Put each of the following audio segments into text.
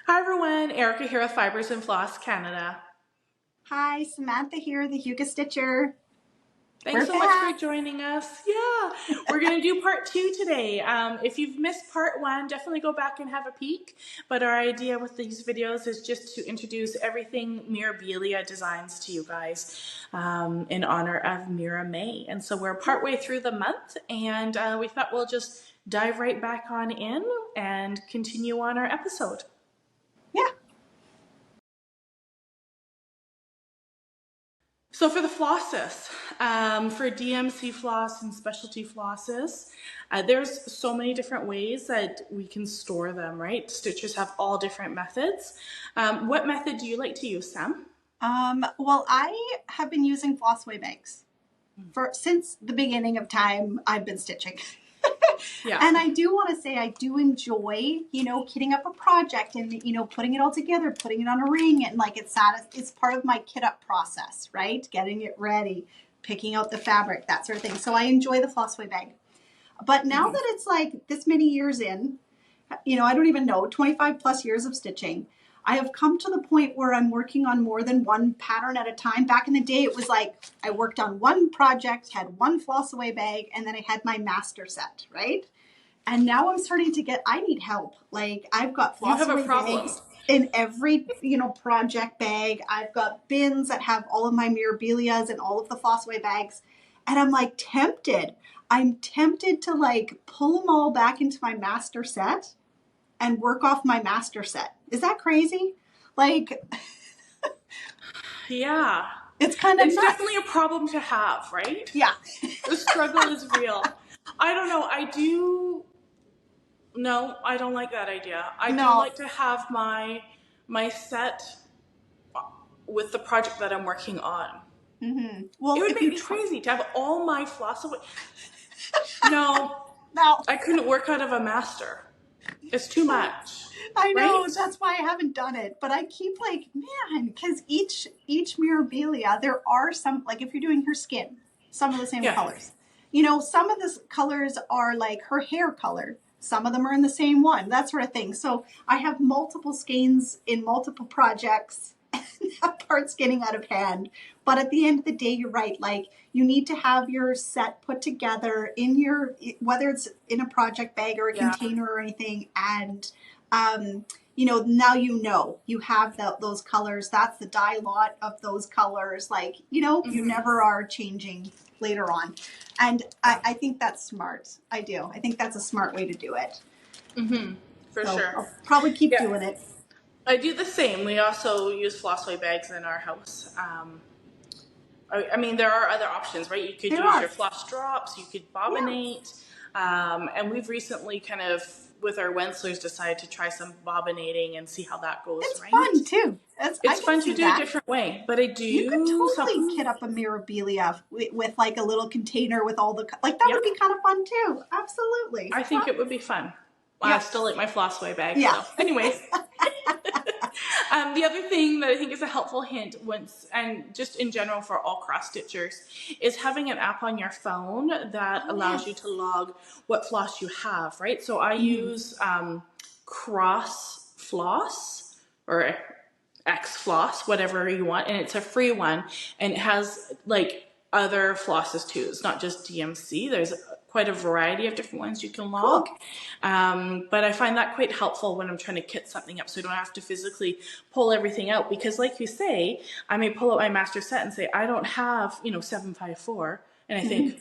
Hi everyone, Erica here with Fibers and Floss Canada. Hi, Samantha here, the Huga Stitcher. Thanks We're so much for back. joining us. Yeah, we're going to do part 2 today. If you've missed part 1, definitely go back and have a peek. But our idea with these videos is just to introduce everything Mirabilia designs to you guys in honor of Mira May. And so we're partway through the month, and we thought we'll just dive right back on in and continue on our episode. Yeah. So for the flosses, for DMC floss and specialty flosses, there's so many different ways that we can store them, right? Stitchers have all different methods. What method do you like to use, Sam? Well, I have been using Flossaway bags since the beginning of time. I've been stitching. Yeah. And I do want to say I do enjoy, kitting up a project and, putting it all together, putting it on a ring, and like it's part of my kit up process, right? Getting it ready, picking out the fabric, that sort of thing. So I enjoy the Flossaway bag. But now that it's like this many years in, I don't even know, 25 plus years of stitching, I have come to the point where I'm working on more than one pattern at a time. Back in the day, it was like I worked on one project, had one floss away bag, and then I had my master set, right? And now I'm starting to I need help. Like I've got floss You have away a problem. bags in every, project bag. I've got bins that have all of my Mirabilias and all of the floss away bags. And I'm like tempted. I'm tempted to like pull them all back into my master set and work off my master set. Is that crazy? Like, Yeah. it's kind of It's nuts. definitely a problem to have, right? Yeah. The struggle is real. I don't know. No, I don't like that idea. I do No. like to have my set with the project that I'm working on. Mm-hmm. It Well, would if make you me crazy to have all my floss away. No, no, I couldn't work out of a master. It's too much, I know right? that's why I haven't done it. But I keep like, man, because each Mirabilia, there are some like if you're doing her skin, some of the same Yeah. colors. Some of the colors are like her hair color. Some of them are in the same one, that sort of thing. So I have multiple skeins in multiple projects. That part's getting out of hand. But at the end of the day, you're right. Like you need to have your set put together in whether it's in a project bag or a container or anything. And, now you have those colors. That's the dye lot of those colors. Like, you never are changing later on. And I think that's smart. I do. I think that's a smart way to do it. For So sure. I'll probably keep Yeah. doing it. I do the same. We also use flossaway bags in our house. I mean, there are other options, right? You could There use are. your floss drops, you could Yeah. bobbinate. And we've recently kind of, with our Wenslers, decided to try some bobbinating and see how that goes, It's right? fun too. I It's can fun to see do a that. different way, but I You could do totally some. kit up a Mirabilia with like a little container with all like that Yep. would be kind of fun too. Absolutely. I think it would be fun. I Yeah. still like my flossaway bag. Yeah. So, anyways. The other thing that I think is a helpful hint, and just in general for all cross stitchers, is having an app on your phone that allows you to log what floss you have, right? So I use Cross Floss or X Floss, whatever you want, and it's a free one, and it has like other flosses too. It's not just DMC. There's quite a variety of different ones you can log. Cool. But I find that quite helpful when I'm trying to kit something up so I don't have to physically pull everything out. Because like you say, I may pull out my master set and say, I don't have, 754. And I think,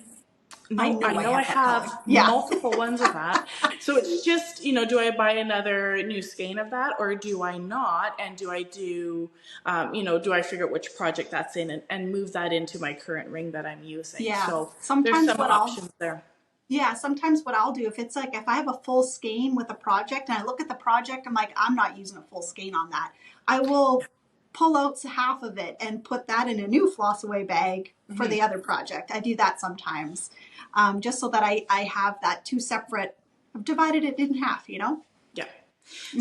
no, I know I have color. Yeah. multiple ones of that. So it's just, do I buy another new skein of that or do I not? And do I do I figure out which project that's in and move that into my current ring that I'm using? Yeah. So Sometimes there's some options there. Yeah, sometimes what I'll do, if I have a full skein with a project and I look at the project, I'm like, I'm not using a full skein on that. I will pull out half of it and put that in a new floss away bag for the other project. I do that sometimes, just so that I have that two separate, I've divided it in half, Yeah.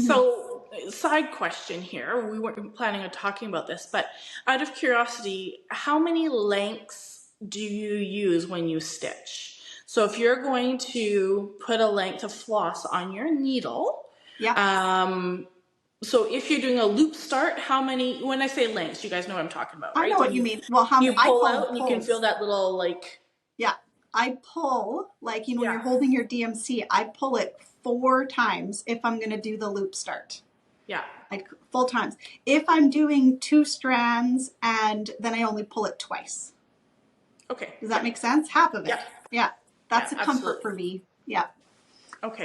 So, side question here. We weren't planning on talking about this, but out of curiosity, how many lengths do you use when you stitch? So if you're going to put a length of floss on your needle, Yeah. So if you're doing a loop start, how many, when I say lengths, you guys know what I'm talking about, I right? know So what you mean. Well, how many, you I pull call them out and you can feel pulls. that little like, Yeah. I pull, like, when yeah, you're holding your DMC, I pull it 4 times if I'm going to do the loop start. yeah. Like full times. If I'm doing 2 strands and then I only pull it twice. Okay. Does that Yeah. make sense? Half of Yeah. it. Yeah. Yeah, That's a comfort absolutely. for me. Yeah. Okay.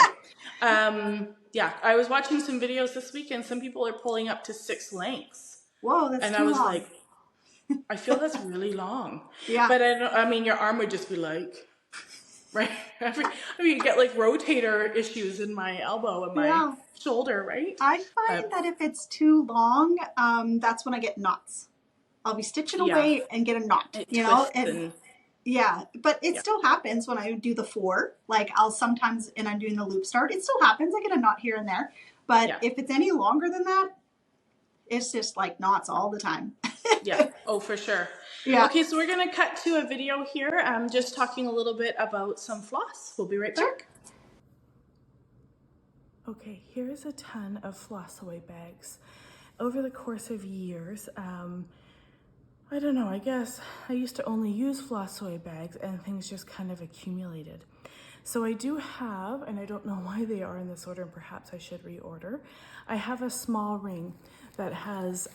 Yeah, I was watching some videos this weekend. Some people are pulling up to 6 lengths. Whoa, that's And I too was long. like, I feel that's really long. Yeah. But I mean, your arm would just be like, right? I mean, you get like rotator issues in my elbow and my Yeah. shoulder, right? I find But that if it's too long, that's when I get knots. I'll be stitching yeah, away and get a knot, it you know? twists And and yeah, but it yeah, still happens when I do the 4. Like I'll sometimes, and I'm doing the loop start, it still happens. I get a knot here and there. But yeah, if it's any longer than that, it's just like knots all the time. yeah. Oh, for sure. Yeah. Okay, so we're gonna cut to a video here. Just talking a little bit about some floss. We'll be right Sure. back. Okay, here's a ton of floss away bags. Over the course of years, I don't know, I guess I used to only use floss away bags and things just kind of accumulated. So I do have, and I don't know why they are in this order, and perhaps I should reorder. I have a small ring that has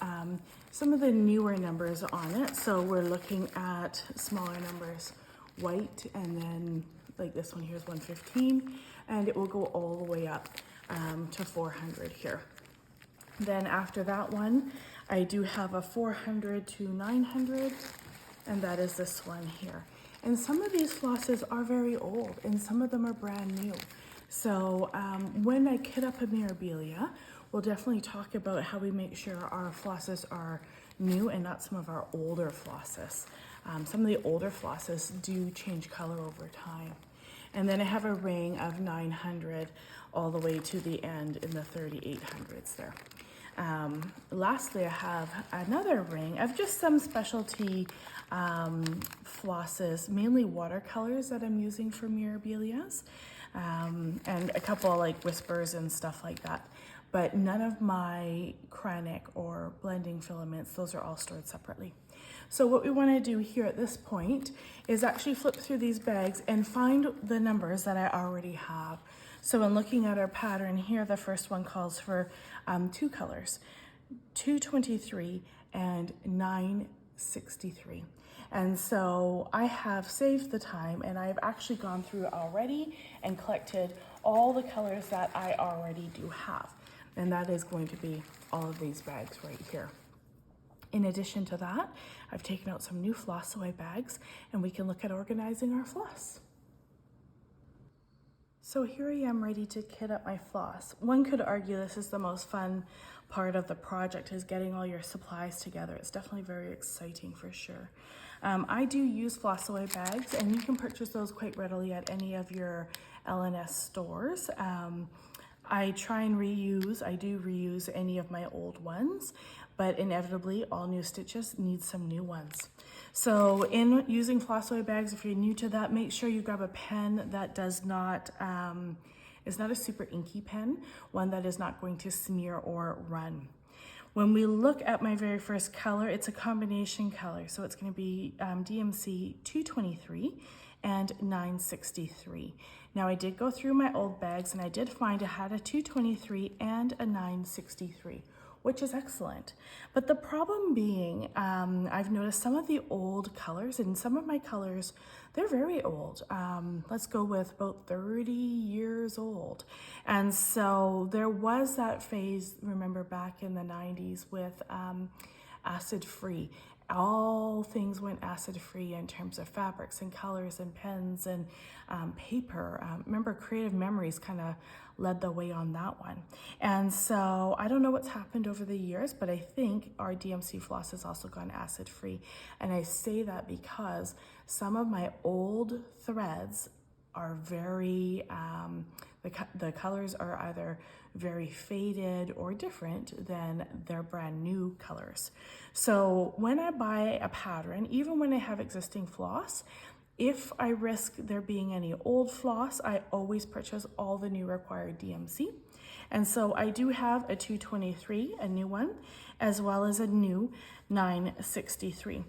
some of the newer numbers on it. So we're looking at smaller numbers, white, and then like this one here is 115, and it will go all the way up to 400 here. Then after that one, I do have a 400 to 900, and that is this one here. And some of these flosses are very old, and some of them are brand new. So when I kit up a Mirabilia, we'll definitely talk about how we make sure our flosses are new and not some of our older flosses. Some of the older flosses do change color over time. And then I have a ring of 900 all the way to the end in the 3800s there. Lastly, I have another ring of just some specialty flosses, mainly watercolors that I'm using for Mirabilias, and a couple like whispers and stuff like that. But none of my cryonic or blending filaments, those are all stored separately. So what we want to do here at this point is actually flip through these bags and find the numbers that I already have. So in looking at our pattern here, the first one calls for 2 colors, 223 and 963. And so I have saved the time, and I've actually gone through already and collected all the colors that I already do have. And that is going to be all of these bags right here. In addition to that, I've taken out some new floss away bags, and we can look at organizing our floss. So here I am ready to kit up my floss. One could argue this is the most fun part of the project, is getting all your supplies together. It's definitely very exciting for sure. I do use floss away bags, and you can purchase those quite readily at any of your LNS stores. I try and reuse, I do reuse any of my old ones, but inevitably all new stitches need some new ones. So in using floss away bags, if you're new to that, make sure you grab a pen that does not, is not a super inky pen, one that is not going to smear or run. When we look at my very first color, it's a combination color. So it's gonna be DMC 223 and 963. Now I did go through my old bags and I did find I had a 223 and a 963, which is excellent. But the problem being, I've noticed some of the old colors, and some of my colors, they're very old. Let's go with about 30 years old. And so there was that phase, remember back in the 90s with acid-free. All things went acid-free in terms of fabrics and colors and pens and paper. Remember, Creative Memories kind of led the way on that one. And so I don't know what's happened over the years, but I think our DMC floss has also gone acid-free. And I say that because some of my old threads are very, the colors are either very faded or different than their brand new colors. So when I buy a pattern, even when I have existing floss, if I risk there being any old floss, I always purchase all the new required DMC. And so I do have a 223, a new one, as well as a new 963.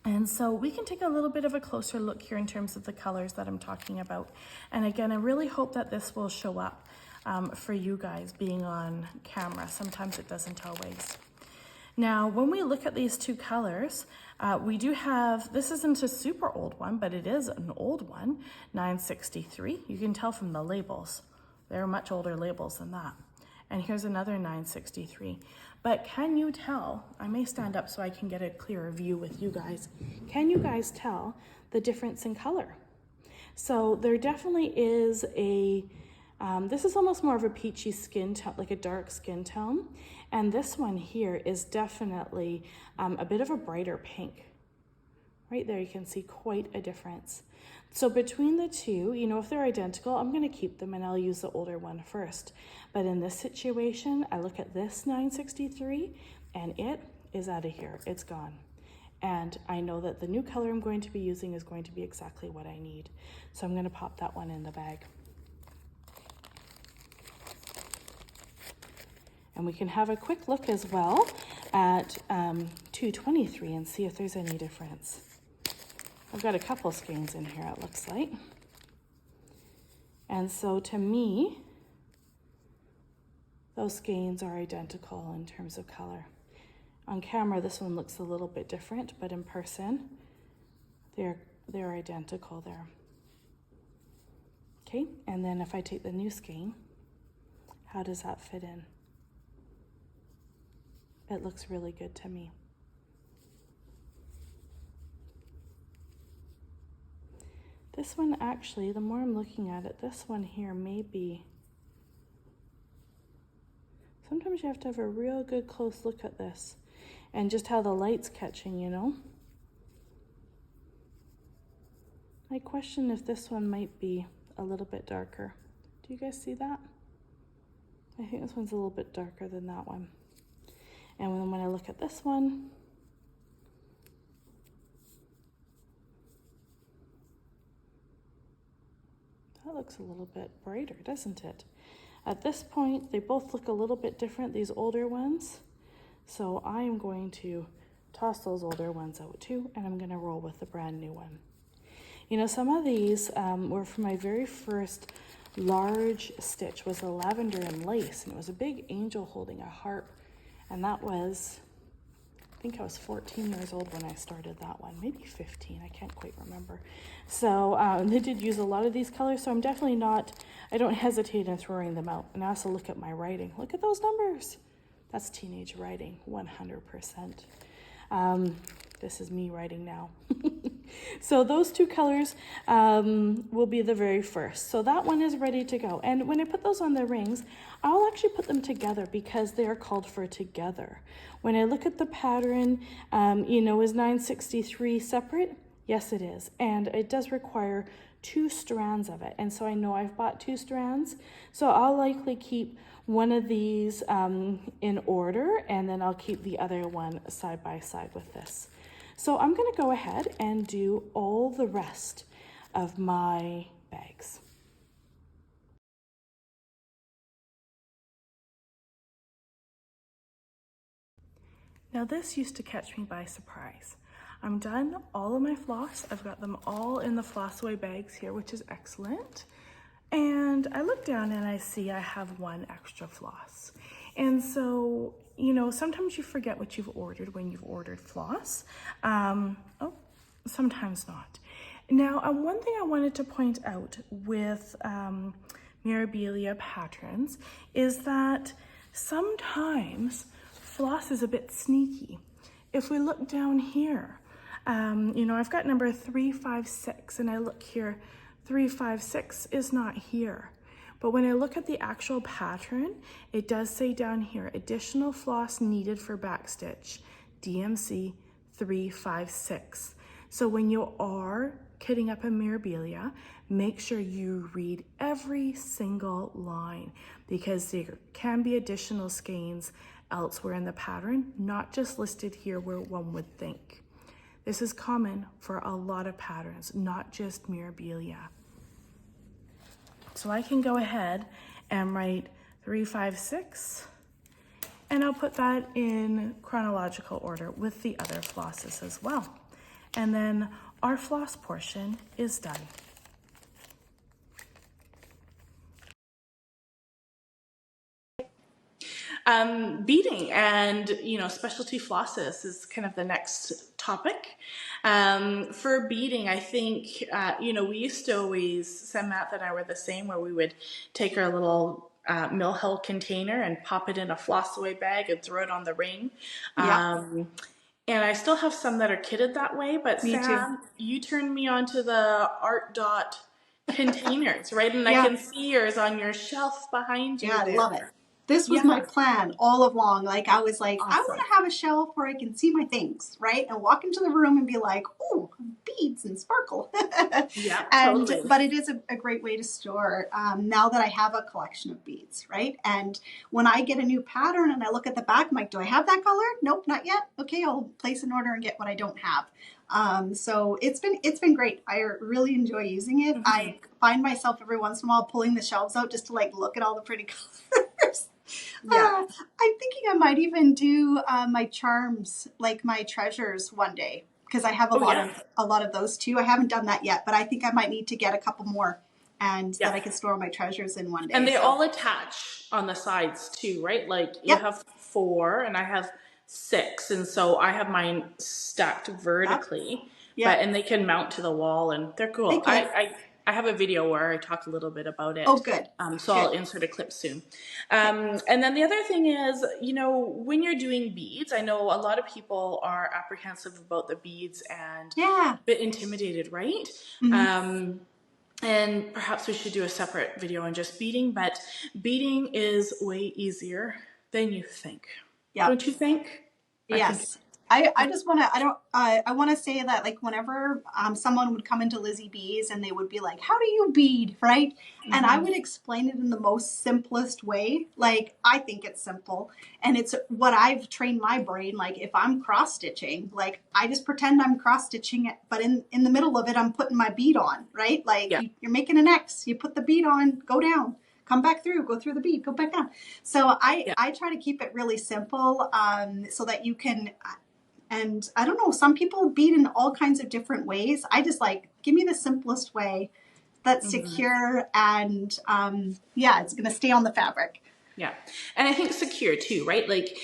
And so we can take a little bit of a closer look here in terms of the colors that I'm talking about. And again, I really hope that this will show up for you guys being on camera. Sometimes it doesn't always. Now, when we look at these two colors, we do have, this isn't a super old one, but it is an old one, 963. You can tell from the labels. They're much older labels than that. And here's another 963. But can you tell, I may stand up so I can get a clearer view with you guys. Can you guys tell the difference in color? So there definitely is a, this is almost more of a peachy skin tone, like a dark skin tone. And this one here is definitely a bit of a brighter pink. Right there, you can see quite a difference. So between the two, you know, if they're identical, I'm gonna keep them and I'll use the older one first. But in this situation, I look at this 963 and it is out of here, it's gone. And I know that the new color I'm going to be using is going to be exactly what I need. So I'm gonna pop that one in the bag. And we can have a quick look as well at 223 and see if there's any difference. I've got a couple skeins in here, it looks like. And so to me, those skeins are identical in terms of color. On camera, this one looks a little bit different, but in person, they're identical there. Okay, and then if I take the new skein, how does that fit in? It looks really good to me. This one actually, the more I'm looking at it, this one here may be, sometimes you have to have a real good close look at this and just how the light's catching, you know? I question if this one might be a little bit darker. Do you guys see that? I think this one's a little bit darker than that one. And then when I look at this one, that looks a little bit brighter, doesn't it? At this point, they both look a little bit different, these older ones. So I am going to toss those older ones out too, and I'm gonna roll with the brand new one. You know, some of these were from my very first large stitch, was a lavender and lace, and it was a big angel holding a harp. And that was, I think I was 14 years old when I started that one, maybe 15, I can't quite remember. So they did use a lot of these colors, so I'm definitely not, I don't hesitate in throwing them out. And I also look at my writing. Look at those numbers. That's teenage writing, 100%. This is me writing now. So those two colors will be the very first. So that one is ready to go. And when I put those on the rings, I'll actually put them together because they are called for together. When I look at the pattern, you know, is 963 separate? Yes, it is. And it does require 2 strands of it. And so I know I've bought 2 strands. So I'll likely keep one of these in order, and then I'll keep the other one side by side with this. So I'm gonna go ahead and do all the rest of my bags. Now this used to catch me by surprise. I'm done all of my floss. I've got them all in the Flossaway bags here, which is excellent. And I look down and I see I have 1 extra floss. And so, you know, sometimes you forget what you've ordered when you've ordered floss. Oh, sometimes not. Now, one thing I wanted to point out with Mirabilia patterns is that sometimes floss is a bit sneaky. If we look down here, you know, I've got number 356 and I look here, 356 is not here. But when I look at the actual pattern, it does say down here, additional floss needed for backstitch, DMC 356. So when you are kitting up a Mirabilia, make sure you read every single line because there can be additional skeins elsewhere in the pattern, not just listed here where one would think. This is common for a lot of patterns, not just Mirabilia. So I can go ahead and write 3, 5, 6. And I'll put that in chronological order with the other flosses as well. And then our floss portion is done. Beading and, specialty flosses is kind of the next topic. For beading, I think, we used to always, Sam, Matt, and I were the same, where we would take our little mill hill container and pop it in a floss away bag and throw it on the ring. Yeah. And I still have some that are kitted that way, but Me Sam, too. you turned me on to the Art Dot containers, right? And I Yeah. can see yours on your shelf behind you Yeah, I there. love it. This was my Yeah, plan all along. Like, I was like, I want awesome. to have a shelf where I can see my things, right? And walk into the room and be like, oh, beads and sparkle. Yeah, And, totally. but it is a great way to store now that I have a collection of beads, right? And when I get a new pattern and I look at the back, I'm like, do I have that color? Nope, not yet. Okay, I'll place an order and get what I don't have. So it's been great. I really enjoy using it. Mm-hmm. I find myself every once in a while pulling the shelves out just to like look at all the pretty colors. Yeah. I'm thinking I might even do my charms, like my treasures, one day, because I have Oh, yeah. a lot of those too. I haven't done that yet, but I think I might need to get a couple more, and Yeah. that I can store my treasures in one day. And they So, all attach on the sides too, right? Like you yep, have 4 and I have 6. And so I have mine stacked yep, vertically, yep. and they can mount to the wall and they're They cool. could. I have a video where I talk a little bit about Oh, it. good, So I'll good. insert a clip soon. Okay. And then the other thing is, when you're doing beads, I know a lot of people are apprehensive about the beads and Yeah. a bit intimidated, right? Mm-hmm. And perhaps we should do a separate video on just beading, but beading is way easier than you think. Yep. Don't you think? I think. Yes. I just want to, I want to say that, like, whenever someone would come into Lizzie B's and they would be like, how do you bead? Right. And I would explain it in the most simplest way. Like, I think it's simple, and it's what I've trained my brain. Like, if I'm cross stitching, like, I just pretend I'm cross stitching it, but in the middle of it, I'm putting my bead on, right? Like, Yeah. you're making an X, you put the bead on, go down, come back through, go through the bead, go back down. So I try to keep it really simple, so that you can, and I don't know, some people bead in all kinds of different ways. I just like, give me the simplest way that's secure, and yeah, it's going to stay on the fabric. Yeah. And I think secure too, right? Like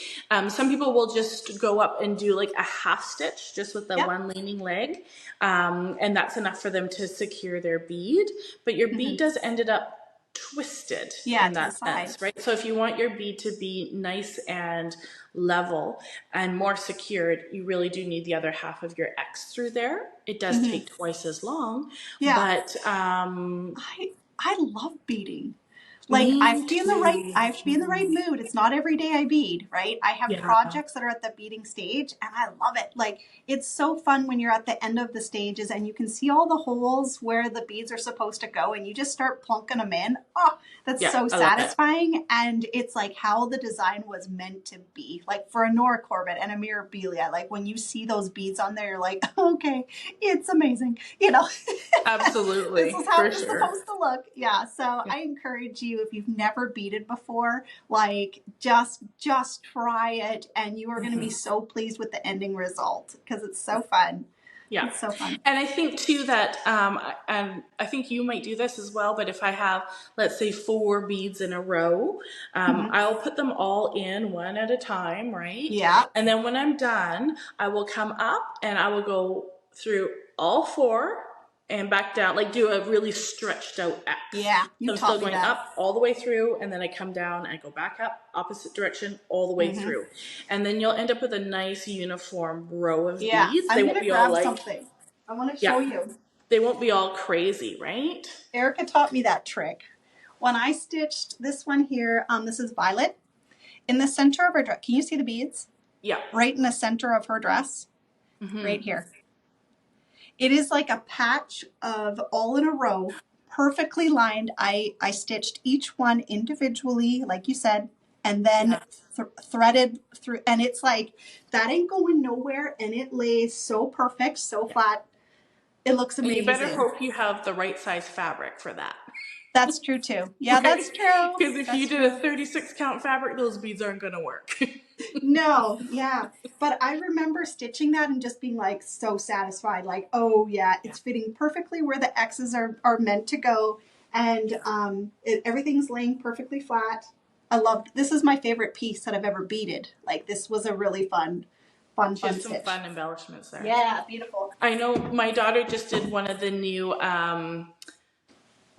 some people will just go up and do like a half stitch just with the Yep. one leaning leg. And that's enough for them to secure their bead. But your bead does ended up twisted Yeah, in to the that side. sense, right? So if you want your bead to be nice and level and more secured, you really do need the other half of your X through there. It does take twice as long. Yeah. But I love beading. Like, I have me to be in the right, too. I have to be in the right mood. It's not every day I bead, right? I have Yeah. projects that are at the beading stage, and I love it. Like, it's so fun when you're at the end of the stages and you can see all the holes where the beads are supposed to go, and you just start plunking them in. Oh, that's Yeah, so I love it. satisfying. And it's like how the design was meant to be. Like, for a Nora Corbett and a Mirabilia, like, when you see those beads on there, you're like, okay, it's amazing. Absolutely. This is how For it's sure. supposed to look. Yeah. So I encourage you, if you've never beaded before, like, just try it, and you are going to be so pleased with the ending result, because it's so fun. Yeah. It's so fun. And I think too that, and I think you might do this as well, but if I have, let's say 4 beads in a row, I'll put them all in one at a time, right? Yeah. And then when I'm done, I will come up and I will go through all 4 and back down, like do a really stretched out X. Yeah, you So I'm taught still me going that. up all the way through, and then I come down and I go back up, opposite direction, all the way through. And then you'll end up with a nice uniform row of Yeah. beads. They I'm won't going to be all grab like, something. I want to show you. they won't be all crazy, right? Erica taught me that trick. When I stitched this one here, this is Violet, in the center of her dress. Can you see the beads? Yeah. Right in the center of her dress, right here. It is like a patch of all in a row, perfectly lined. I stitched each one individually, like you said, and then threaded through. And it's like, that ain't going nowhere. And it lays so perfect, so flat. It looks amazing. And you better hope you have the right size fabric for that. That's true too. Yeah, Right? that's true. Because if you That's did a true. 36 count fabric, those beads aren't going to work. No, yeah. But I remember stitching that and just being like so satisfied, like, oh yeah, Yeah. it's fitting perfectly where the X's are meant to go. And everything's laying perfectly flat. I loved this is my favorite piece that I've ever beaded. Like this was a really She fun has some stitch. fun embellishments there. Yeah, beautiful. I know my daughter just did one of the new,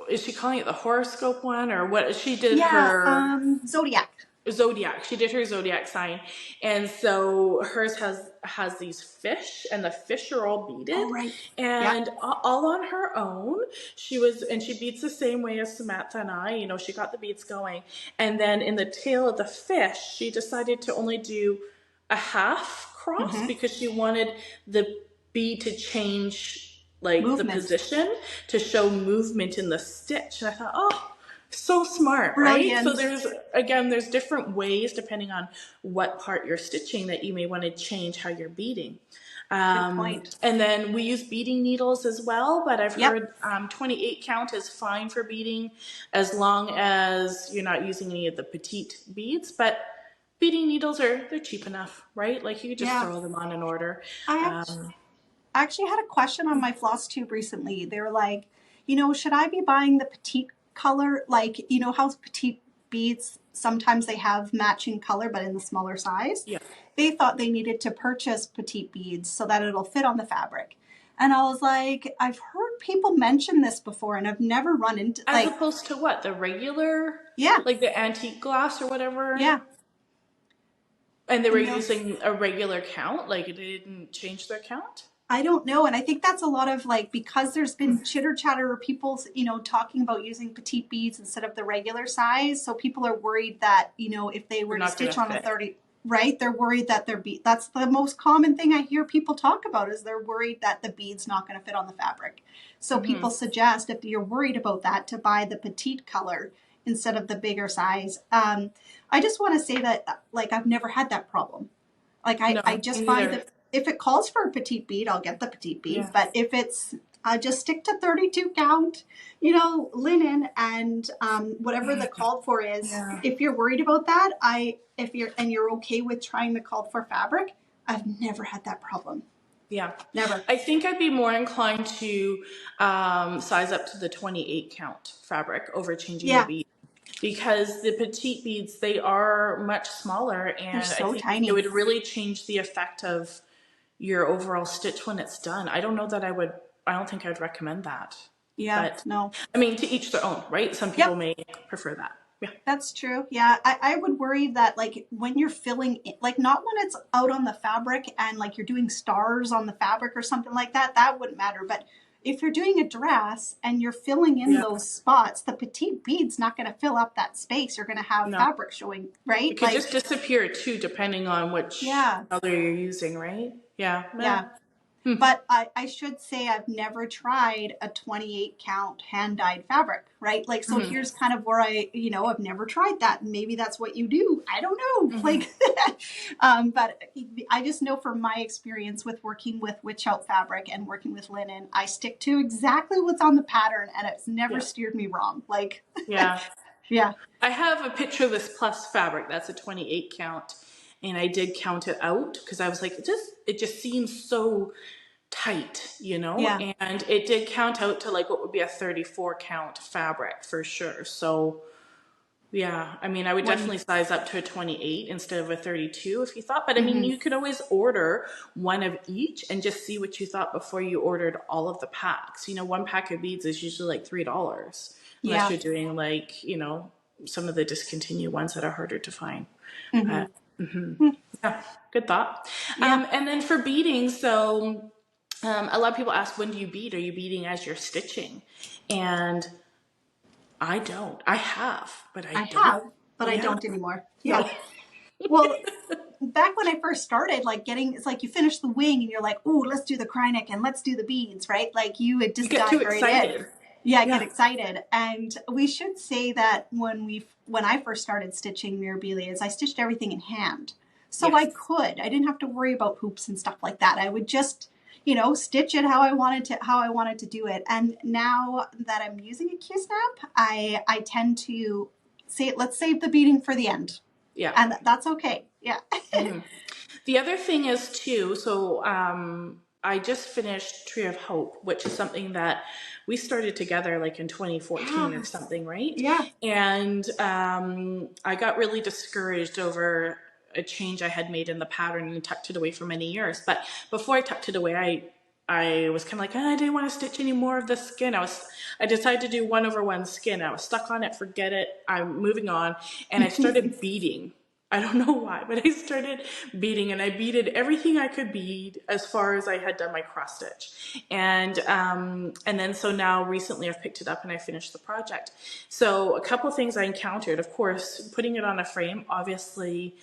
is she calling it the horoscope one or what? She did Yeah, her Zodiac. zodiac. She did her zodiac sign, and so hers has these fish, and the fish are all beaded, Oh right. Yeah. and all on her own. She beads the same way as Samantha and I. You know, she got the beads going, and then in the tail of the fish, she decided to only do a half cross Mm-hmm. because she wanted the bead to change like the Movement. position to show movement in the stitch. And I thought, oh, so smart, right? So Brilliant. there's different ways depending on what part you're stitching that you may want to change how you're beading. Good point. And then we use beading needles as well, but I've Yep. heard 28 count is fine for beading as long as you're not using any of the petite beads. But beading needles they're cheap enough, right? Like you could just Yeah. throw them on an order. I actually had a question on my floss tube recently. They were like, should I be buying the petite color? Like, how petite beads, sometimes they have matching color, but in the smaller size. Yeah. They thought they needed to purchase petite beads so that it'll fit on the fabric. And I was like, I've heard people mention this before and I've never run into As opposed to what? The regular? Yeah. Like the antique glass or whatever? Yeah. And they were using a regular count? Like it didn't change their count? I don't know. And I think that's a lot of because there's been chitter chatter or people, talking about using petite beads instead of the regular size. So people are worried that, if they were to stitch on a 30, right, they're worried that that's the most common thing I hear people talk about is they're worried that the bead's not going to fit on the fabric. So people suggest if you're worried about that to buy the petite color instead of the bigger size. I just want to say that I've never had that problem. I just find that if it calls for a petite bead, I'll get the petite bead. Yeah. But if it's, I just stick to 32 count, linen and whatever the called for is. Yeah. If you're worried about that, if you're okay with trying the called for fabric, I've never had that problem. Yeah. Never. I think I'd be more inclined to size up to the 28 count fabric over changing the bead. Because the petite beads, they are much smaller and they're so I think tiny. It would really change the effect of your overall stitch when it's done. I don't think I'd recommend that. Yeah, but, no. I mean, to each their own, right? Some people may prefer that. Yeah. That's true. Yeah, I would worry that when you're filling it, not when it's out on the fabric and you're doing stars on the fabric or something like that, that wouldn't matter. But if you're doing a dress and you're filling in those spots, the petite bead's not going to fill up that space. You're going to have fabric showing, right? It could just disappear too, depending on which color you're using, right? Yeah. Yeah. But I should say I've never tried a 28 count hand dyed fabric, right? So here's kind of where I've never tried that. Maybe that's what you do. I don't know. But I just know from my experience with working with witch out fabric and working with linen, I stick to exactly what's on the pattern and it's never steered me wrong. Yeah. Yeah. I have a picture of this plus fabric. That's a 28 count. And I did count it out because I was like, it just seems so tight, Yeah. And it did count out to what would be a 34 count fabric for sure. So yeah, I mean, I would definitely size up to a 28 instead of a 32 if you thought, but I mean, you could always order one of each and just see what you thought before you ordered all of the packs. One pack of beads is usually $3 unless you're doing some of the discontinued ones that are harder to find. Yeah, good thought. Yeah. And then for beading, so a lot of people ask, when do you bead? Are you beading as you're stitching? And I don't. I have, but I don't. I don't anymore. Yeah. Well, back when I first started, it's you finish the wing and you're like, ooh, let's do the cryneck and let's do the beads, right? You had just get too excited. In. Yeah, get excited. And we should say that when I first started stitching Mirabilias, I stitched everything in hand. So I didn't have to worry about hoops and stuff like that. I would just, stitch it how I wanted to do it. And now that I'm using a Q-snap, I tend to say, let's save the beading for the end. Yeah. And that's okay. Yeah. Mm-hmm. The other thing is too, so I just finished Tree of Hope, which is something that we started together like in 2014 or something, right? Yeah. And I got really discouraged over a change I had made in the pattern and tucked it away for many years. But before I tucked it away, I was kind of like, I didn't want to stitch any more of the skin. I decided to do 1/1 skin. I was stuck on it, forget it. I'm moving on. And I started beading. I don't know why, but I started beading, and I beaded everything I could bead as far as I had done my cross stitch. And then so now recently I've picked it up and I finished the project. So a couple of things I encountered, of course, putting it on a frame, obviously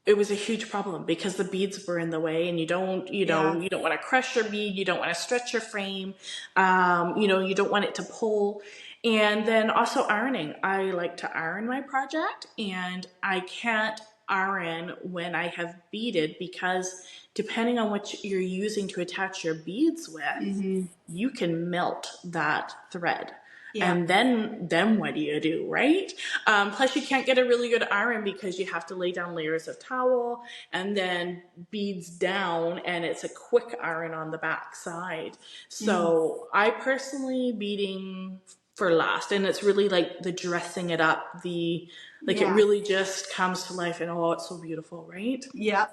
it was a huge problem because the beads were in the way, and you don't want to crush your bead, you don't want to stretch your frame, you don't want it to pull. And then also ironing. I like to iron my project, and I can't iron when I have beaded because depending on what you're using to attach your beads with, you can melt that thread. Yeah. And then what do, right? Plus you can't get a really good iron because you have to lay down layers of towel and then beads down, and it's a quick iron on the back side. So I personally beading for last, and it's really like the dressing it up, it really just comes to life, and it's so beautiful, right? Yeah.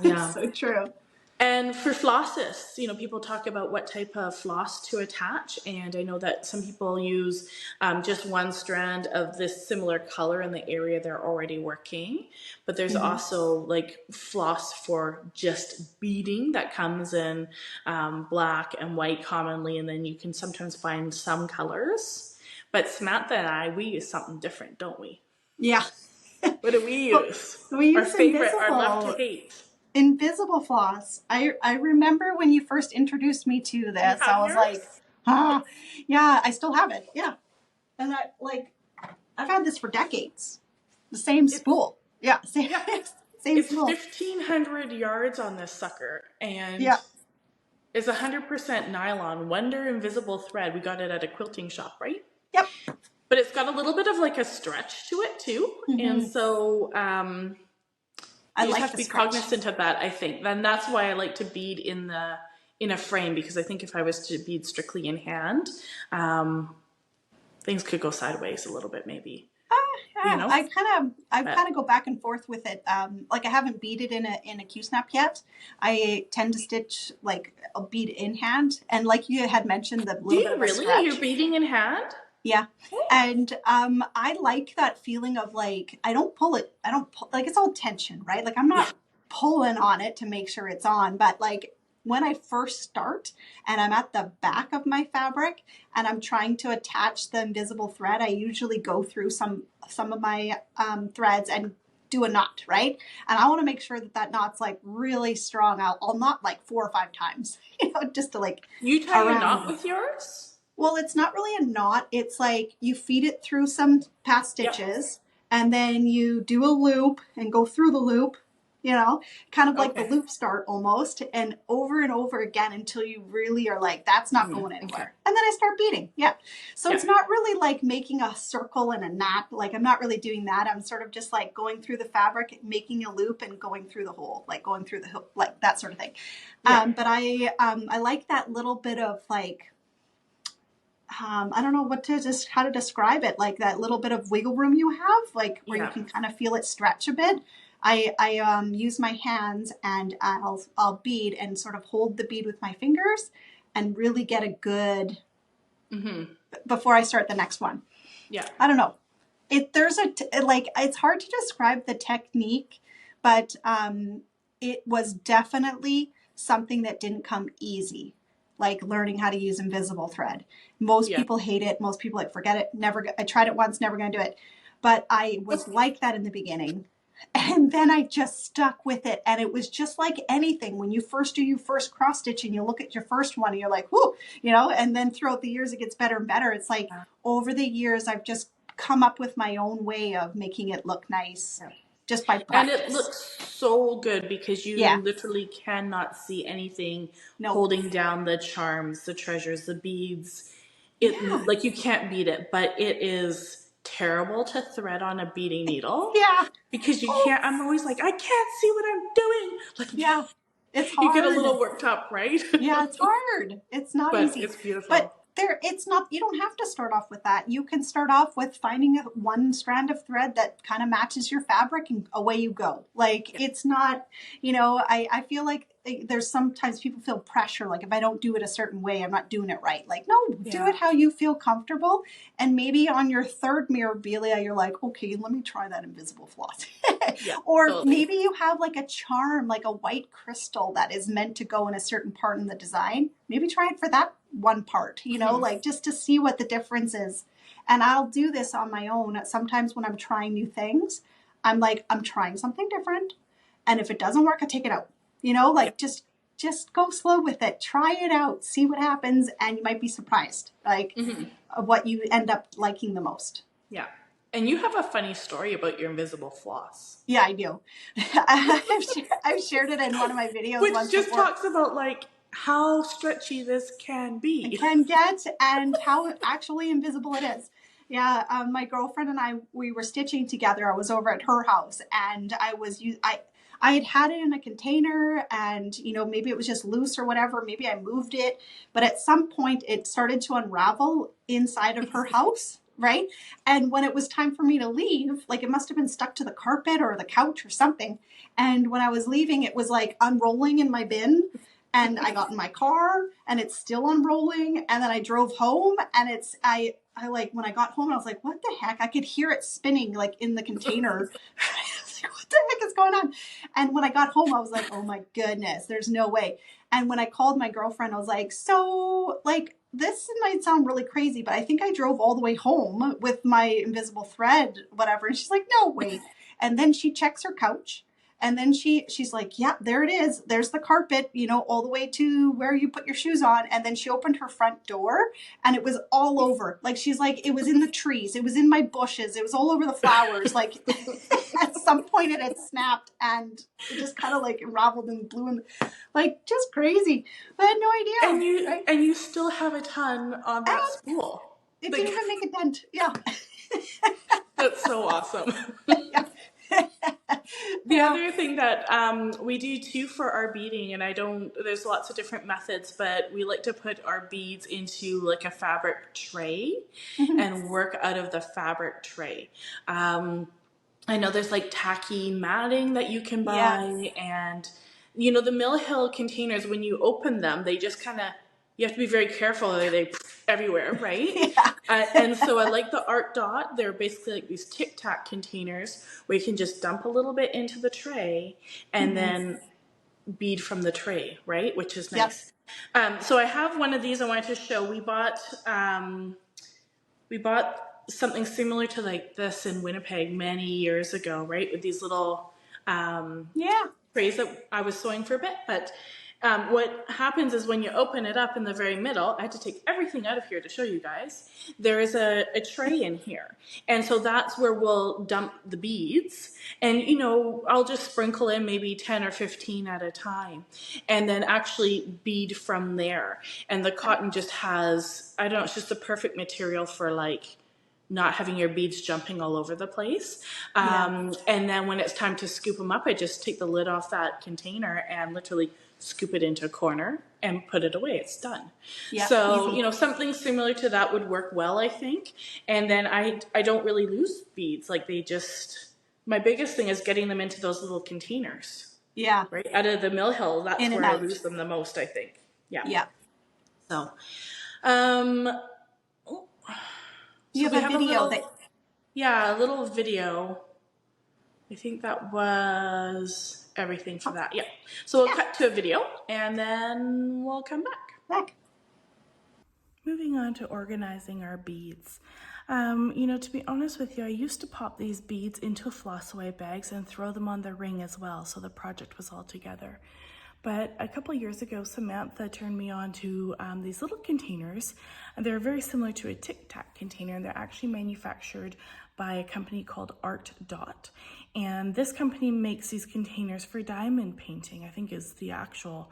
Yeah. So true. And for flosses, people talk about what type of floss to attach. And I know that some people use just one strand of this similar color in the area they're already working. But there's also like floss for just beading that comes in black and white commonly. And then you can sometimes find some colors. But Samantha and I, we use something different, don't we? Yeah. What do we use? We use our favorite, invisible. our love to hate. Invisible floss. I remember when you first introduced me to this, I was like, yeah, I still have it. Yeah. And I've had this for decades. The same spool. Yeah. Same it's spool. 1,500 yards on this sucker, and it's 100% nylon, Wonder Invisible thread. We got it at a quilting shop, right? Yep. But it's got a little bit of like a stretch to it too. And so you just have to be cognizant of that, I think. And that's why I like to bead in a frame, because I think if I was to bead strictly in hand, things could go sideways a little bit, maybe. Yeah, I kind of go back and forth with it. I haven't beaded in a Q-snap yet. I tend to stitch a bead in hand, and like you had mentioned, the little bit of a stretch. You're beading in hand? Yeah. And I like that feeling of I don't pull, it's all tension, right? I'm not pulling on it to make sure it's on, but when I first start and I'm at the back of my fabric and I'm trying to attach the invisible thread, I usually go through some of my threads and do a knot, right? And I want to make sure that knot's really strong. I'll knot 4 or 5 times, just to You tie a knot with yours? Well, it's not really a knot. It's you feed it through some past stitches and then you do a loop and go through the loop, kind of like the loop start almost, and over again until you really are that's not going anywhere. And then I start beading. Yeah. So it's not really making a circle and a knot. I'm not really doing that. I'm sort of just going through the fabric, making a loop and going through the hole, going through the hook, that sort of thing. Yeah. But I like that little bit of I don't know how to describe it. That little bit of wiggle room you have, where you can kind of feel it stretch a bit. I use my hands and I'll bead and sort of hold the bead with my fingers and really get a good before I start the next one. Yeah. I don't know. It's hard to describe the technique, but it was definitely something that didn't come easy. Learning how to use invisible thread. Most people hate it. Most people forget it. I tried it once, never going to do it. But I was like that in the beginning. And then I just stuck with it. And it was just like anything. When you first do your first cross stitch and you look at your first one and you're like, whoo, and then throughout the years it gets better and better. It's over the years I've just come up with my own way of making it look nice just by practice. And it looks so good because you Yeah. literally cannot see anything No. holding down the charms, the treasures, the beads. It Yeah. like you can't beat it, but it is terrible to thread on a beading needle Yeah. because you Oh, can't. I'm always like, I can't see what I'm doing. Like yeah. It's you get a hard. little worked up, right? Yeah, it's hard. It's not But easy. it's beautiful. But it's not, you don't have to start off with that. You can start off with finding one strand of thread that kind of matches your fabric and away you go. Like, it's not, I feel like there's sometimes people feel pressure. Like, if I don't do it a certain way, I'm not doing it right. Like, no, do it how you feel comfortable. And maybe on your third Mirabilia, you're like, okay, let me try that invisible floss. Or Totally. maybe you have like a charm, like a white crystal that is meant to go in a certain part in the design. Maybe try it for that one part, like just to see what the difference is. And I'll do this on my own. Sometimes when I'm trying new things, I'm like, I'm trying something different. And if it doesn't work, I take it out. Just go slow with it. Try it out. See what happens. And you might be surprised, like, of what you end up liking the most. Yeah. And you have a funny story about your invisible floss. Yeah, I do. I've shared it in one of my videos Which once just before. talks about like how stretchy this can be. It can get and how actually invisible it is. Yeah, my girlfriend and we were stitching together. I was over at her house, and I had it in a container, and maybe it was just loose or whatever. Maybe I moved it, but at some point it started to unravel inside of her house. Right. And when it was time for me to leave, like it must have been stuck to the carpet or the couch or something. And when I was leaving, it was like unrolling in my bin. And I got in my car and it's still unrolling. And then I drove home and I like, when I got home, I was like, what the heck? I could hear it spinning like in the container. I was like, what the heck is going on? And when I got home, I was like, oh my goodness, there's no way. And when I called my girlfriend, I was like, so like, this might sound really crazy, but I think I drove all the way home with my invisible thread, whatever. And she's like, no way. And then she checks her couch. And then she's like, yeah, there it is. There's the carpet, all the way to where you put your shoes on. And then she opened her front door and it was all over. Like, she's like, it was in the trees. It was in my bushes. It was all over the flowers. Like, at some point it had snapped and it just kind of like unraveled and blew in. Like, just crazy. I had no idea. And you still have a ton on that spool. It didn't even make a dent. Yeah. That's so awesome. Yeah. The other thing that we do too for our beading, and there's lots of different methods, but we like to put our beads into like a fabric tray and work out of the fabric tray. I know there's like tacky matting that you can buy, and the Mill Hill containers, when you open them, they just kind of, you have to be very careful. They everywhere, right? Yeah. And so I like the Art Dot. They're basically like these Tic Tac containers where you can just dump a little bit into the tray and then bead from the tray, right? Which is nice. Yep. So I have one of these I wanted to show. We bought something similar to like this in Winnipeg many years ago, right? With these little trays that I was sewing for a bit, but what happens is when you open it up in the very middle, I had to take everything out of here to show you guys, there is a tray in here. And so that's where we'll dump the beads. And, I'll just sprinkle in maybe 10 or 15 at a time and then actually bead from there. And the cotton just has, I don't know, it's just the perfect material for like not having your beads jumping all over the place. And then when it's time to scoop them up, I just take the lid off that container and literally scoop it into a corner and put it away. It's done. Yeah, so, easy. Something similar to that would work well, I think. And then I don't really lose beads. Like my biggest thing is getting them into those little containers. Yeah. Right? Out of the Mill Hill, that's where I lose them the most, I think. Yeah. Yeah. So, you have a video a little video. I think that was everything for that. Yeah. So we'll cut to a video and then we'll come back. Moving on to organizing our beads. To be honest with you, I used to pop these beads into floss away bags and throw them on the ring as well, so the project was all together. But a couple years ago, Samantha turned me on to these little containers. They're very similar to a Tic Tac container, and they're actually manufactured by a company called Art Dot. And this company makes these containers for diamond painting, I think is the actual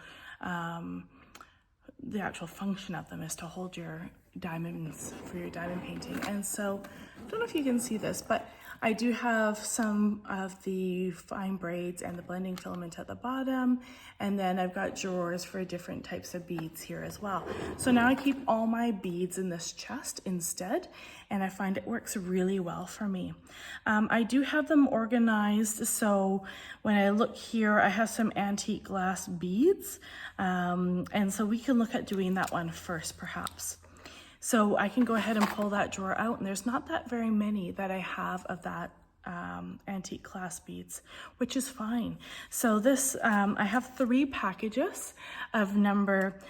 function of them is to hold your diamonds for your diamond painting. And so, I don't know if you can see this, but I do have some of the fine braids and the blending filament at the bottom, and then I've got drawers for different types of beads here as well. So now I keep all my beads in this chest instead, and I find it works really well for me. I do have them organized, so when I look here, I have some antique glass beads, and so we can look at doing that one first perhaps. So I can go ahead and pull that drawer out, and there's not that very many that I have of that antique glass beads, which is fine. So this, I have 3 packages of number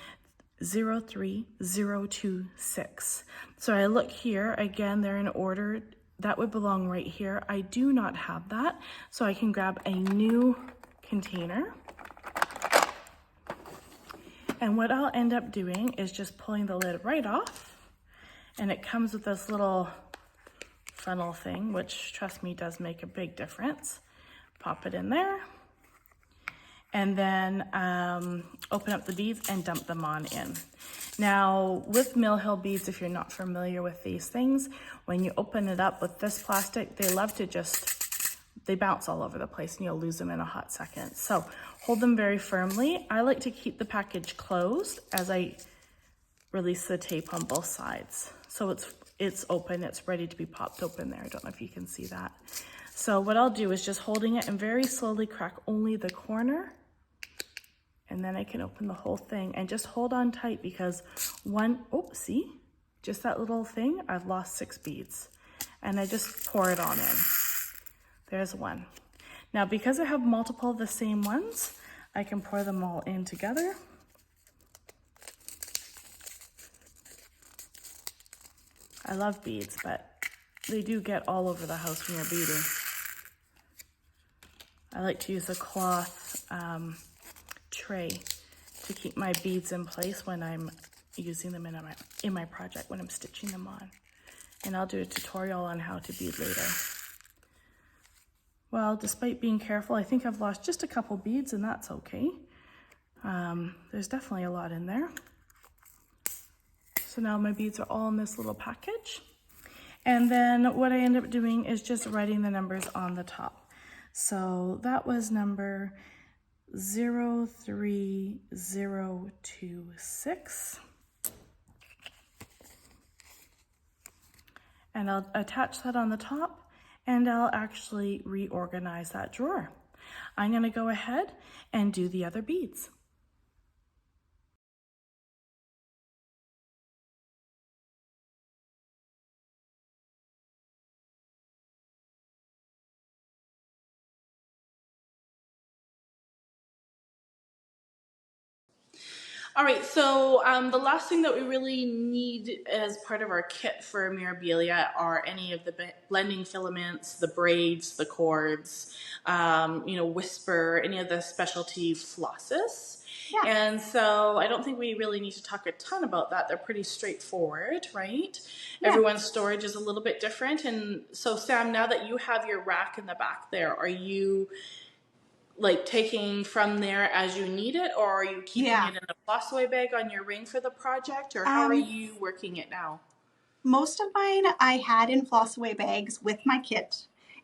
03026. So I look here, again, they're in order. That would belong right here. I do not have that, so I can grab a new container. And what I'll end up doing is just pulling the lid right off. And it comes with this little funnel thing, which, trust me, does make a big difference. Pop it in there. And then open up the beads and dump them on in. Now, with Mill Hill beads, if you're not familiar with these things, when you open it up with this plastic, they love to they bounce all over the place and you'll lose them in a hot second. So hold them very firmly. I like to keep the package closed as I release the tape on both sides. So it's open, it's ready to be popped open there. I don't know if you can see that. So what I'll do is just holding it and very slowly crack only the corner, and then I can open the whole thing and just hold on tight because see, just that little thing, I've lost 6 beads, and I just pour it on in. There's one. Now, because I have multiple of the same ones, I can pour them all in together. I love beads, but they do get all over the house when you're beading. I like to use a cloth tray to keep my beads in place when I'm using them in my project, when I'm stitching them on. And I'll do a tutorial on how to bead later. Well, despite being careful, I think I've lost just a couple beads, and that's okay. There's definitely a lot in there. So now my beads are all in this little package. And then what I end up doing is just writing the numbers on the top. So that was number 03026. And I'll attach that on the top, and I'll actually reorganize that drawer. I'm going to go ahead and do the other beads. All right, so the last thing that we really need as part of our kit for Mirabilia are any of the blending filaments, the braids, the cords, whisper, any of the specialty flosses. Yeah. And so I don't think we really need to talk a ton about that. They're pretty straightforward, right? Yeah. Everyone's storage is a little bit different. And so Sam, now that you have your rack in the back there, are you like taking from there as you need it, or are you keeping it in a floss away bag on your ring for the project, or how are you working it now? Most of mine I had in floss away bags with my kit.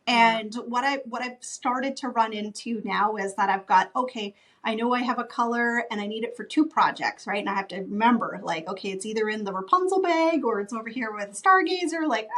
And what I've started to run into now is that I've got, okay, I know I have a color and I need it for 2 projects, right? And I have to remember, like, okay, it's either in the Rapunzel bag or it's over here with a Stargazer, like,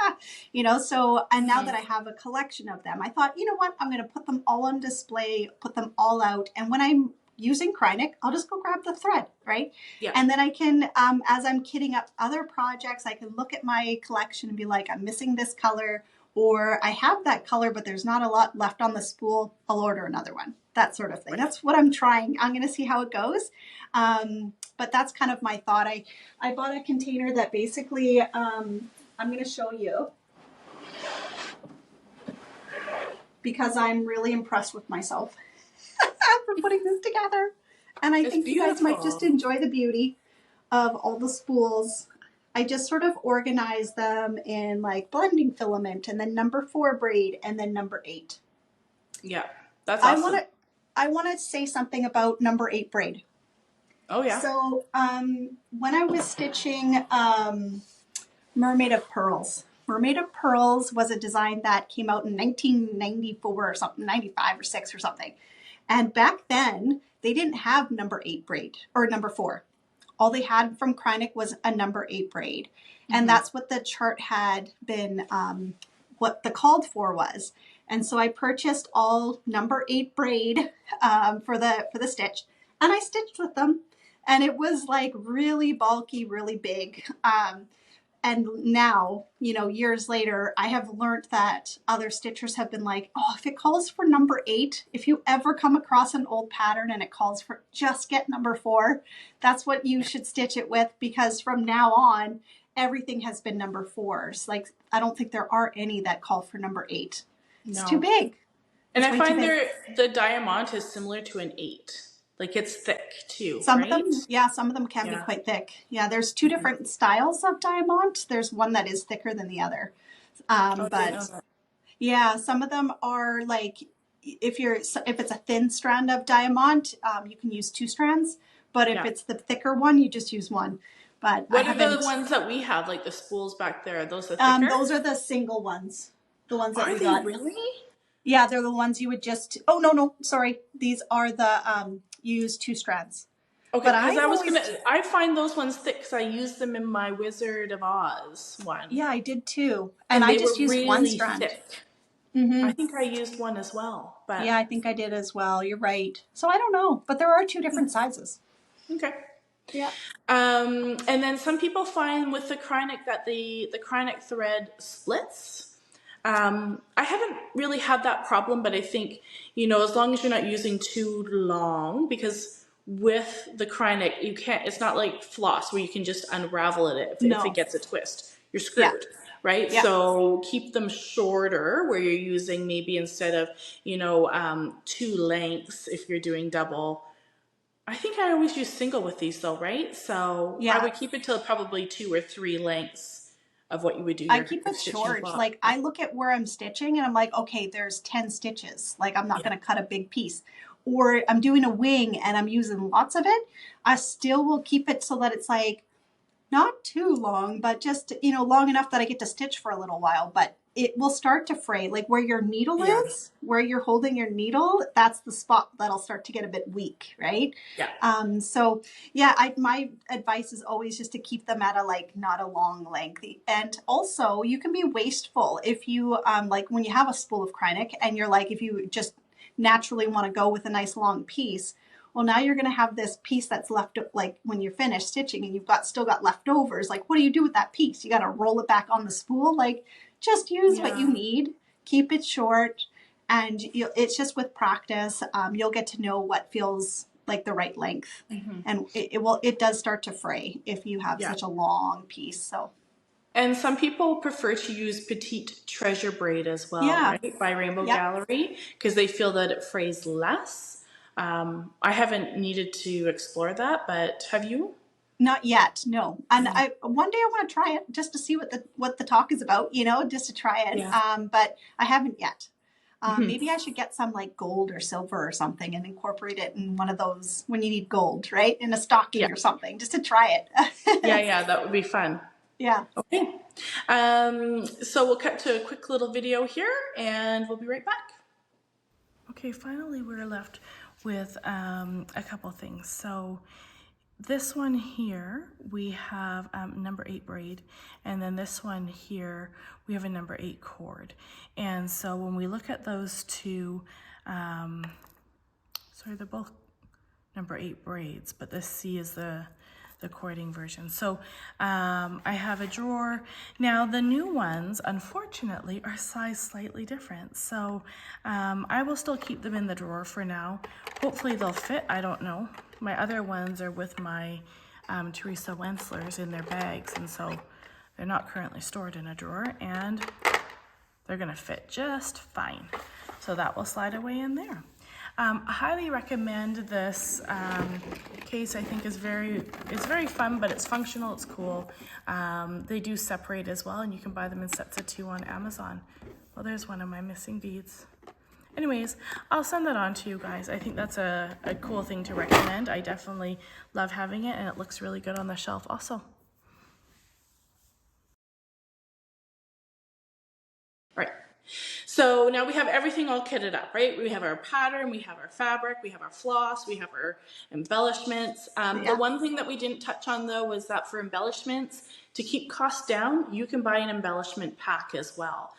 so, and now that I have a collection of them, I thought, you know what, I'm going to put them all on display, put them all out. And when I'm using Kreinik, I'll just go grab the thread, right? Yeah. And then I can, as I'm kitting up other projects, I can look at my collection and be like, I'm missing this color, or I have that color, but there's not a lot left on the spool. I'll order another one, that sort of thing. Right. That's what I'm trying. I'm going to see how it goes. But that's kind of my thought. I bought a container that basically, I'm going to show you because I'm really impressed with myself for putting this together. And I think you guys might just enjoy the beauty of all the spools. I just sort of organize them in like blending filament and then number 4 braid and then number 8. Yeah, that's awesome. I want to say something about number 8 braid. Oh yeah. So when I was stitching Mermaid of Pearls. Mermaid of Pearls was a design that came out in 1994 or something, 95 or 6 or something. And back then, they didn't have number 8 braid or number 4. All they had from Kreinik was a number 8 braid. And that's what the chart had been, what the called for was. And so I purchased all number 8 braid for the stitch. And I stitched with them. And it was like really bulky, really big. And now, you know, years later, I have learned that other stitchers have been like, oh, if it calls for number 8, if you ever come across an old pattern and it calls for, just get number 4. That's what you should stitch it with, because from now on, everything has been number 4s. Like, I don't think there are any that call for number 8. It's too big. And I find the diamond is similar to an 8. Like it's thick too, some right? of them, yeah, some of them can be quite thick. Yeah, there's 2 different styles of diamond. There's one that is thicker than the other. But yeah, some of them are like, if it's a thin strand of diamond, you can use 2 strands. But if it's the thicker one, you just use 1. But what are the ones that we have, like the spools back there? Are those the thicker? Those are the single ones. The ones that we got. Really? Yeah, they're the ones you would just. Oh no, sorry. These are the use 2 strands. Okay, but I find those ones thick because I use them in my Wizard of Oz one. Yeah, I did too, and I just used really 1 strand. Thick. I think I used 1 as well. But yeah, I think I did as well. You're right. So I don't know, but there are 2 different sizes. Okay. Yeah. And then some people find with the Kreinik that the Kreinik thread splits. I haven't really had that problem, but I think, you know, as long as you're not using too long, because with the Kreinik, you can't, it's not like floss where you can just unravel it if it gets a twist. You're screwed, right? Yeah. So keep them shorter where you're using maybe instead of, you know, 2 lengths if you're doing double. I think I always use single with these though, right? So I would keep it till probably 2 or 3 lengths of what you would do. I keep it short. Like I look at where I'm stitching and I'm like, okay, there's 10 stitches. Like I'm not going to cut a big piece. Or I'm doing a wing and I'm using lots of it. I still will keep it so that it's like not too long, but just, you know, long enough that I get to stitch for a little while. But it will start to fray. Like where your needle is, where you're holding your needle, that's the spot that'll start to get a bit weak, right? Yeah. So yeah, my advice is always just to keep them at a not a long length. And also you can be wasteful if you like when you have a spool of Kreinik and you're like, if you just naturally want to go with a nice long piece, well, now you're going to have this piece that's left, like when you're finished stitching and you've still got leftovers. Like, what do you do with that piece? You got to roll it back on the spool. Like, just use what you need. Keep it short, and it's just with practice. You'll get to know what feels like the right length, and it does start to fray if you have such a long piece. So. And some people prefer to use petite treasure braid as well, right? By Rainbow Gallery, because they feel that it frays less. I haven't needed to explore that, but have you? Not yet, no. And one day I want to try it just to see what the talk is about, you know, just to try it. Yeah. But I haven't yet. Maybe I should get some like gold or silver or something and incorporate it in one of those when you need gold, right? In a stocking or something, just to try it. yeah, that would be fun. Yeah. Okay. So we'll cut to a quick little video here and we'll be right back. Okay, finally we're left with a couple things. So this one here, we have number 8 braid, and then this one here, we have a number 8 cord. And so when we look at those two, sorry, they're both number 8 braids, but this C is the cording version. So I have a drawer. Now the new ones, unfortunately, are sized slightly different. So I will still keep them in the drawer for now. Hopefully they'll fit, I don't know. My other ones are with my Teresa Wenslers in their bags, and so they're not currently stored in a drawer, and they're gonna fit just fine. So that will slide away in there. I highly recommend this case. I think it's very fun, but it's functional, it's cool. They do separate as well, and you can buy them in sets of 2 on Amazon. Well, there's one of my missing beads. Anyways, I'll send that on to you guys. I think that's a cool thing to recommend. I definitely love having it, and it looks really good on the shelf also. Right. So now we have everything all kitted up, right? We have our pattern, we have our fabric, we have our floss, we have our embellishments. The one thing that we didn't touch on though was that for embellishments, to keep costs down, you can buy an embellishment pack as well,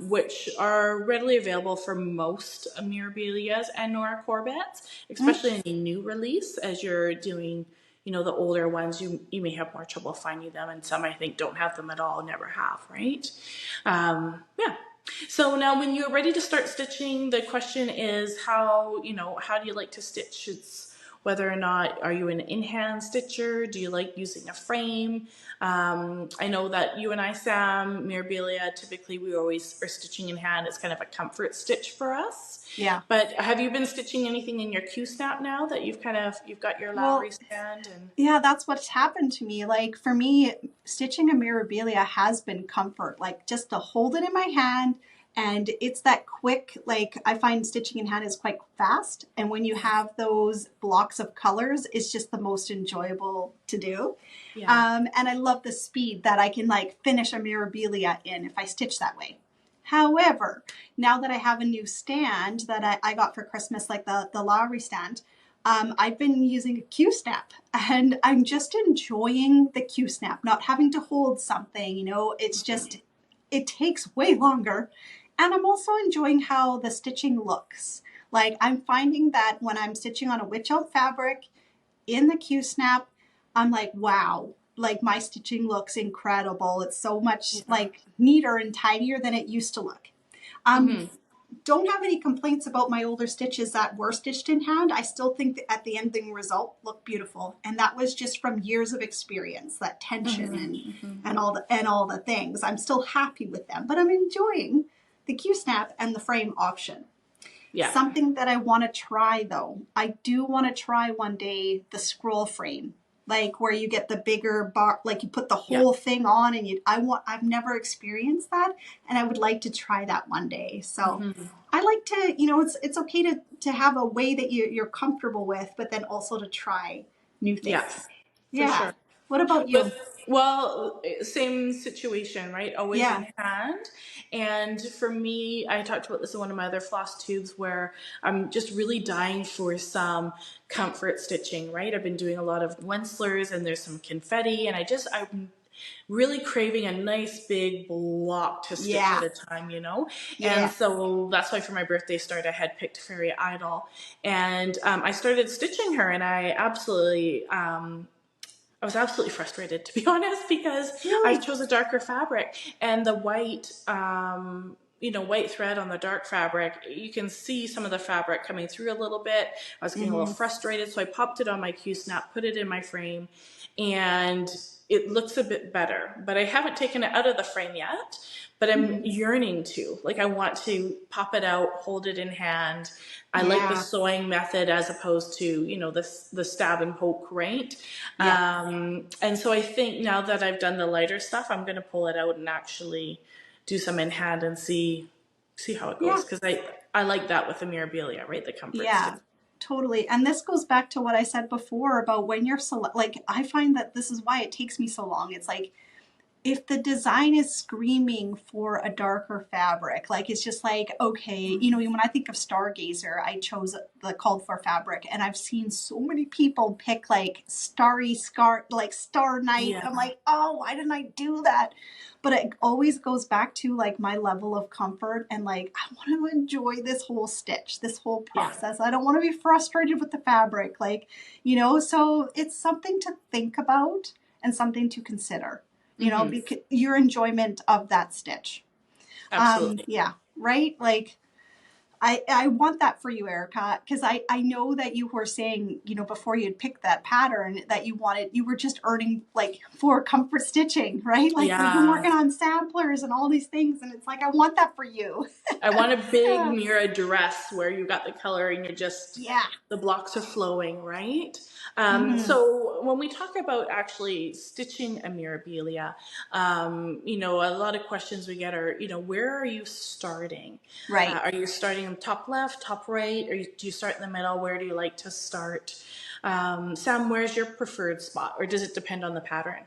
which are readily available for most Mirabilias and Nora Corbettes, especially any new release. As you're doing, you know, the older ones, you may have more trouble finding them, and some I think don't have them at all, never have, right? Yeah. So now when you're ready to start stitching, the question is how do you like to stitch? It's whether or not, are you an in-hand stitcher? Do you like using a frame? I know that you and I, Sam, Mirabilia, typically we always are stitching in hand. It's kind of a comfort stitch for us. Yeah. But have you been stitching anything in your Q-snap now that you've got your Lowry stand? And yeah, that's what's happened to me. Like for me, stitching a Mirabilia has been comfort, like just to hold it in my hand. And it's that quick, like I find stitching in hand is quite fast. And when you have those blocks of colors, it's just the most enjoyable to do. Yeah. And I love the speed that I can like finish a Mirabilia in if I stitch that way. However, now that I have a new stand that I got for Christmas, like the Lowry stand, I've been using a Q-snap, and I'm just enjoying the Q-snap, not having to hold something, you know, it's just, it takes way longer. And I'm also enjoying how the stitching looks. Like I'm finding that when I'm stitching on a witch out fabric in the Q-snap, I'm like, wow, like my stitching looks incredible. It's so much like neater and tidier than it used to look. Don't have any complaints about my older stitches that were stitched in hand. I still think that at the ending result looked beautiful, and that was just from years of experience, that tension and all the things. I'm still happy with them, but I'm enjoying the Q-snap and the frame option. Yeah. Something that I want to try though, I do want to try one day the scroll frame, like where you get the bigger bar, like you put the whole thing on, and I've never experienced that, and I would like to try that one day. So I like to, you know, it's okay to have a way that you're comfortable with, but then also to try new things. Yeah, for sure. What about you? Well, same situation, right? Always in hand. And for me, I talked about this in one of my other floss tubes where I'm just really dying for some comfort stitching, right? I've been doing a lot of Wenslers, and there's some confetti, and I'm really craving a nice big block to stitch at a time, you know? And so that's why for my birthday start, I had picked Fairy Idol, and I started stitching her, and I was absolutely frustrated, to be honest, because I chose a darker fabric, and the white, white thread on the dark fabric, you can see some of the fabric coming through a little bit. I was getting a little frustrated, so I popped it on my Q-snap, put it in my frame, and it looks a bit better. But I haven't taken it out of the frame yet, but I'm yearning to. Like, I want to pop it out, hold it in hand. I like the sewing method as opposed to, you know, the stab and poke, right? And so I think now that I've done the lighter stuff, I'm going to pull it out and actually do some in hand and see how it goes. Because I like that with the Mirabilia, right? The comfort. Totally. And this goes back to what I said before about when you're like, I find that this is why it takes me so long. It's like, if the design is screaming for a darker fabric, like it's just like, okay, you know, when I think of Stargazer, I chose the called for fabric, and I've seen so many people pick like starry scar, like Star Night. I'm like, oh, why didn't I do that? But it always goes back to like my level of comfort, and like, I want to enjoy this whole stitch, this whole process. I don't want to be frustrated with the fabric, like, you know, so it's something to think about and something to consider. You know, because your enjoyment of that stitch. Absolutely. Right? Like, I want that for you, Erica, because I know that you were saying, you know, before you'd picked that pattern that you were just earning like for comfort stitching, right? Like we've been Yeah. working on samplers and all these things, and it's like, I want that for you. I want a big mirror dress where you got the color and you're just, Yeah. the blocks are flowing, right? Mm-hmm. So when we talk about actually stitching a Mirabilia, you know, a lot of questions we get are, you know, where are you starting? Right. Are you starting top left, top right? Do you start in the middle? Where do you like to start? Sam, where's your preferred spot? Or does it depend on the pattern?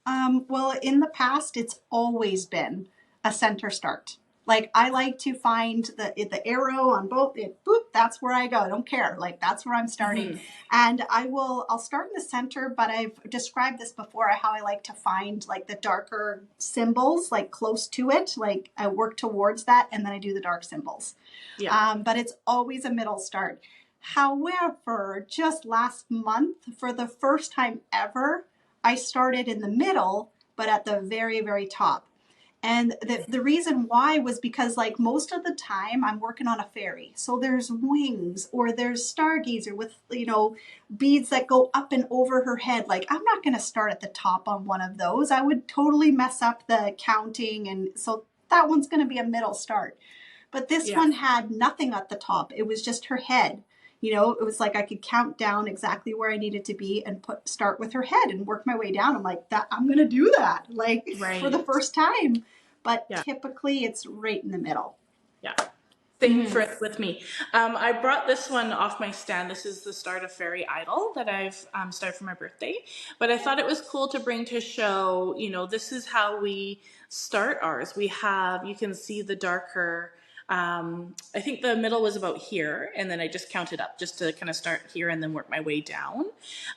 Well, in the past, it's always been a center start. Like I like to find the arrow on both. Boop, that's where I go. I don't care. Like that's where I'm starting, and I'll start in the center. But I've described this before how I like to find like the darker symbols like close to it. Like I work towards that, and then I do the dark symbols. Yeah. But it's always a middle start. However, just last month, for the first time ever, I started in the middle, but at the very, very top. And the reason why was because like most of the time I'm working on a fairy. So there's wings or there's stargazer with, you know, beads that go up and over her head. Like I'm not going to start at the top on one of those. I would totally mess up the counting. And so that one's going to be a middle start. But this Yeah. one had nothing at the top. It was just her head. You know, it was like I could count down exactly where I needed to be and start with her head and work my way down. I'm like, that I'm gonna do that, like for the Right. first time. But Yeah. typically it's right in the middle. Yeah. Same for with me. I brought this one off my stand. This is the Start of Fairy Idol that I've started for my birthday. But I thought it was cool to bring to show, you know, this is how we start ours. We have, you can see the darker, I think the middle was about here, and then I just counted up just to kind of start here and then work my way down.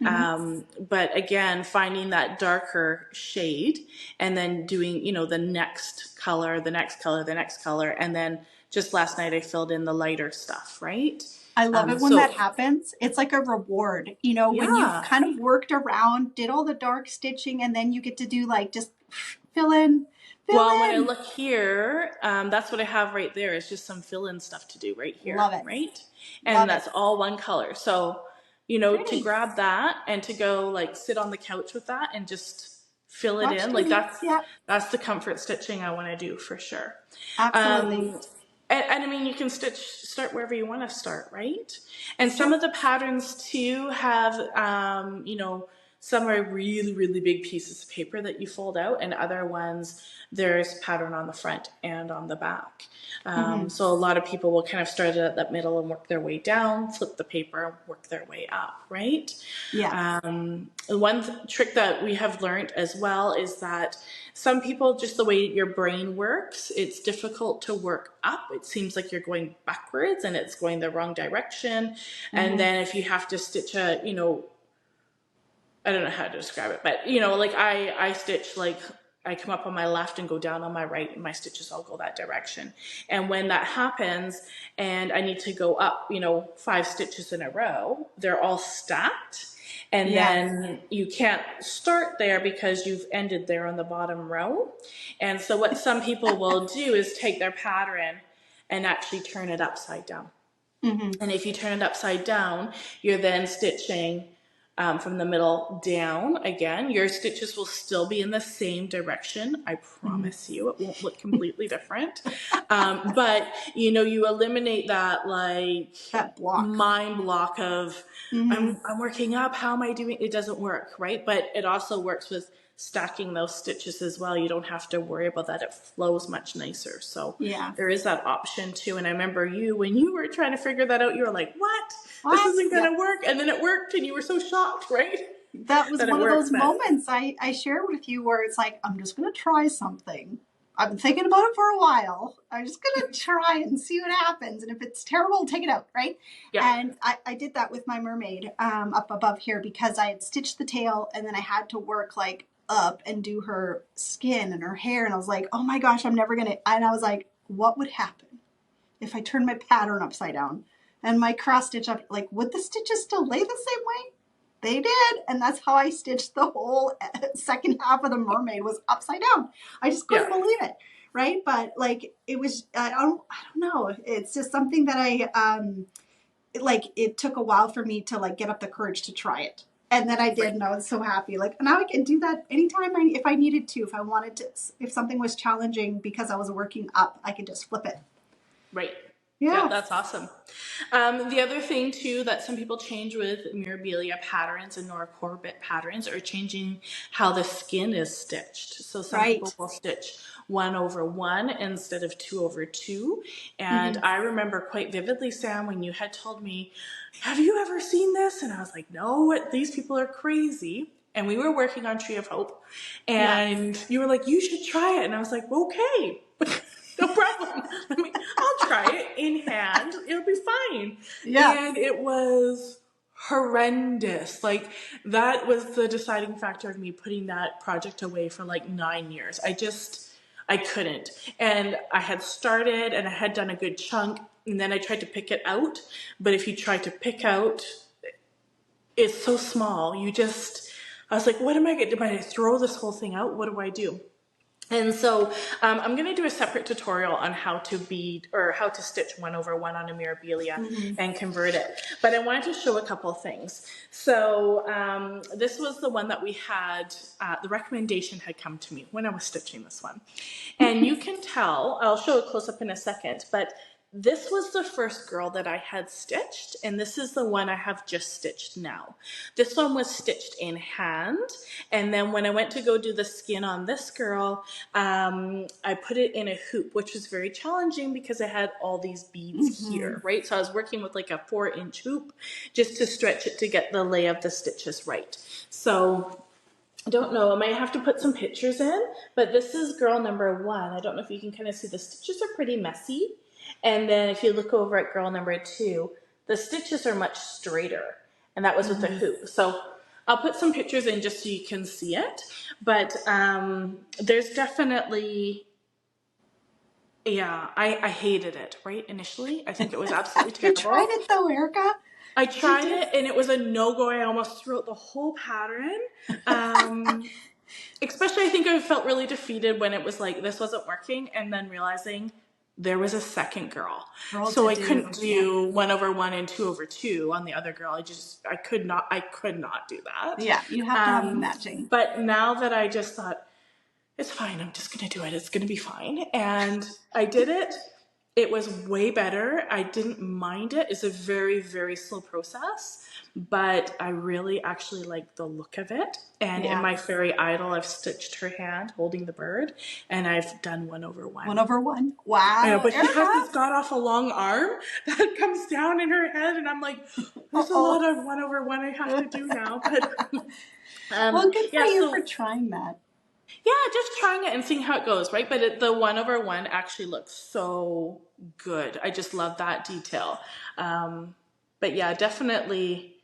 But again, finding that darker shade and then doing, you know, the next color, the next color, the next color, and then just last night I filled in the lighter stuff, right? I love it when that So happens. It's like a reward, you know, when you've yeah. kind of worked around, did all the dark stitching, and then you get to do like just fill in, fill Well, when I in. look here, that's what I have right there. It's just some fill-in stuff to do right here, Love it. right? And Love it. that's all one color. So, you know, to Pretty. grab that and to go like sit on the couch with that and just fill it Watch in, like TV. Yeah, that's the comfort stitching I want to do for sure. absolutely. And I mean, you can start wherever you want to start, right? And some Sure. of the patterns too have, you know, some are really, really big pieces of paper that you fold out, and other ones there's pattern on the front and on the back. So a lot of people will kind of start at that middle and work their way down, flip the paper, work their way up, right? Yeah. One trick that we have learned as well is that some people, just the way your brain works, it's difficult to work up. It seems like you're going backwards and it's going the wrong direction. And then if you have to stitch a, you know, I don't know how to describe it, but you know, like I stitch like I come up on my left and go down on my right, and my stitches all go that direction. And when that happens and I need to go up, you know, 5 stitches in a row, they're all stacked. And Yeah. then you can't start there because you've ended there on the bottom row. And so what some people will do is take their pattern and actually turn it upside down. And if you turn it upside down, you're then stitching from the middle down again. Your stitches will still be in the same direction. I promise you, it won't look completely different. But you know, you eliminate that like That block. mind block of I'm working up. How am I doing? It doesn't work, right? But it also works with stacking those stitches as well. You don't have to worry about that. It flows much nicer. So Yeah. there is that option too. And I remember you, when you were trying to figure that out, you were like, what? What? This isn't going to Yeah. work. And then it worked and you were so shocked, right? That was That it one of works those then. moments I shared with you where it's like, I'm just going to try something. I've been thinking about it for a while. I'm just going to try and see what happens. And if it's terrible, I'll take it out, right? Yeah. And I did that with my mermaid up above here because I had stitched the tail and then I had to work like up and do her skin and her hair. And I was like, oh my gosh, I'm never going to. And I was like, what would happen if I turned my pattern upside down and my cross stitch up? Like, would the stitches still lay the same way? They did, and that's how I stitched the whole second half of the mermaid was upside down. I just couldn't believe it. right? But like it was, I don't know. It's just something that like it took a while for me to like get up the courage to try it. And then I did, Right. and I was so happy. Like now I can do that anytime if I needed to, if I wanted to, if something was challenging because I was working up, I could just flip it. Right. Yeah, Yeah. that's awesome. The other thing too that some people change with Mirabilia patterns and Nora Corbett patterns are changing how the skin is stitched. So some people Right. will stitch 1/1 instead of 2/2. And Mm-hmm. I remember quite vividly, Sam, when you had told me, "Have you ever seen this?" And I was like, "No, these people are crazy." And we were working on Tree of Hope, Yeah. and you were like, "You should try it." And I was like, "Okay." No problem. I'll try it in hand. It'll be fine. Yeah. And it was horrendous. Like that was the deciding factor of me putting that project away for like 9 years. I couldn't. And I had started and I had done a good chunk and then I tried to pick it out. But if you try to pick out, it's so small. I was like, what am I going to do? Am I going to throw this whole thing out? What do I do? And so I'm going to do a separate tutorial on how to bead or how to stitch 1/1 on a Mirabilia Mm-hmm. and convert it. But I wanted to show a couple of things. So this was the one that we had, the recommendation had come to me when I was stitching this one. And you can tell, I'll show a close up in a second, but this was the first girl that I had stitched, and this is the one I have just stitched now. This one was stitched in hand, and then when I went to go do the skin on this girl, I put it in a hoop, which was very challenging because I had all these beads Mm-hmm. here, right? So I was working with like a 4-inch hoop just to stretch it to get the lay of the stitches right. So I don't know, I might have to put some pictures in, but this is girl number 1. I don't know if you can kind of see the stitches are pretty messy. And then if you look over at girl number 2, the stitches are much straighter. And that was with the Mm-hmm. hoop. So I'll put some pictures in just so you can see it. But there's definitely, yeah, I hated it, right? Initially, I think it was absolutely You tried terrible. it though, Erica. I You tried did. it and it was a no-go. I almost threw out the whole pattern. Um, Especially I think I felt really defeated when it was like this wasn't working and then realizing there was a second girl. Roll So to I do. couldn't Yeah. do 1/1 and 2/2 on the other girl. I could not do that. Yeah. You have to have them matching. But now that I just thought, it's fine, I'm just going to do it. It's going to be fine. And I did it. It was way better. I didn't mind it. It's a very, very slow process, but I really actually like the look of it. And in Yeah. my fairy idol, I've stitched her hand holding the bird, and I've done 1/1. 1/1. I know, Wow, but she has Erica. this god awful long arm that comes down in her head, and I'm like, there's a Uh-oh. lot of 1/1 I have to do now. But Well, good for yeah, you so for trying that. yeah, just trying it and seeing how it goes, right? But the 1/1 actually looks so good. I just love that detail. But yeah, definitely,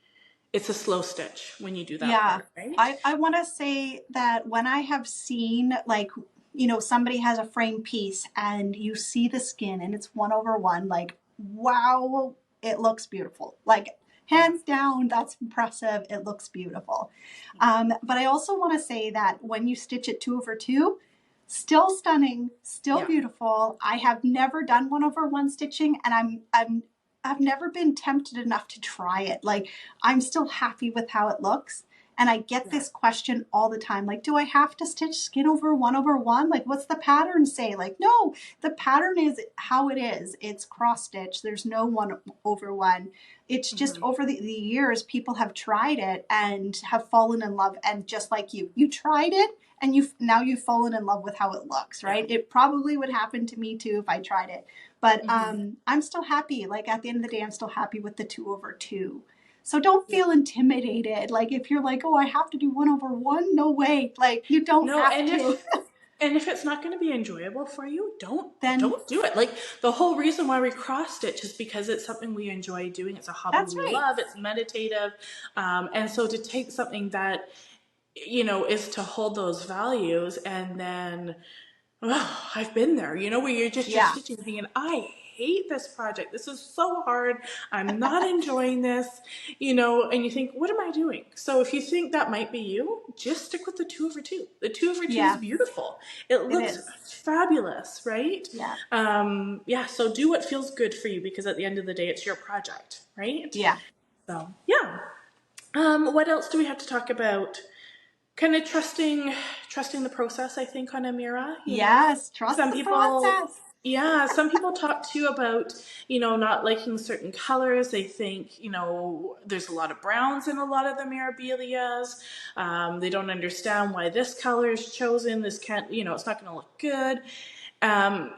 it's a slow stitch when you do that Yeah. part, right? I want to say that when I have seen, like, somebody has a frame piece and you see the skin and it's 1/1, like, wow, it looks beautiful. Like, Yeah. hands down, that's impressive. It looks beautiful. But I also want to say that when you stitch it 2/2, still stunning, still Yeah. beautiful. I have never done 1/1 stitching, and I've never been tempted enough to try it. Like, I'm still happy with how it looks. And I get Yeah. this question all the time. Like, do I have to stitch skin over 1/1? Like, what's the pattern say? Like, no, the pattern is how it is. It's cross stitch. There's no 1/1. It's just over the years, people have tried it and have fallen in love. And just like you tried it and you've fallen in love with how it looks, right? It probably would happen to me too if I tried it. But I'm still happy. Like, at the end of the day, I'm still happy with the 2/2. So don't feel intimidated. Like, if you're like, oh, I have to do 1/1, no way. Like, you don't No, have and to. if it's not going to be enjoyable for you, don't Then do it. Like the whole reason why we cross stitch is because it's something we enjoy doing. It's a hobby that's we right. love. It's meditative, and so to take something that is to hold those values, and then I've been there. Where you're Yeah. stitching, thinking, I hate this project. This is so hard. I'm not enjoying this, you know, and you think, what am I doing? So if you think that might be you, just stick with the 2/2. The 2/2 is beautiful. It looks fabulous, right? Yeah. So do what feels good for you, because at the end of the day, it's your project, right? Yeah. So, yeah. What else do we have to talk about? Kind of trusting the process, I think, on Amira. Yes, trust the process. Yeah, some people talk too about, you know, not liking certain colors. They think, you know, there's a lot of browns in a lot of the Mirabilias. They don't understand why this color is chosen. This can't, you know, it's not going to look good.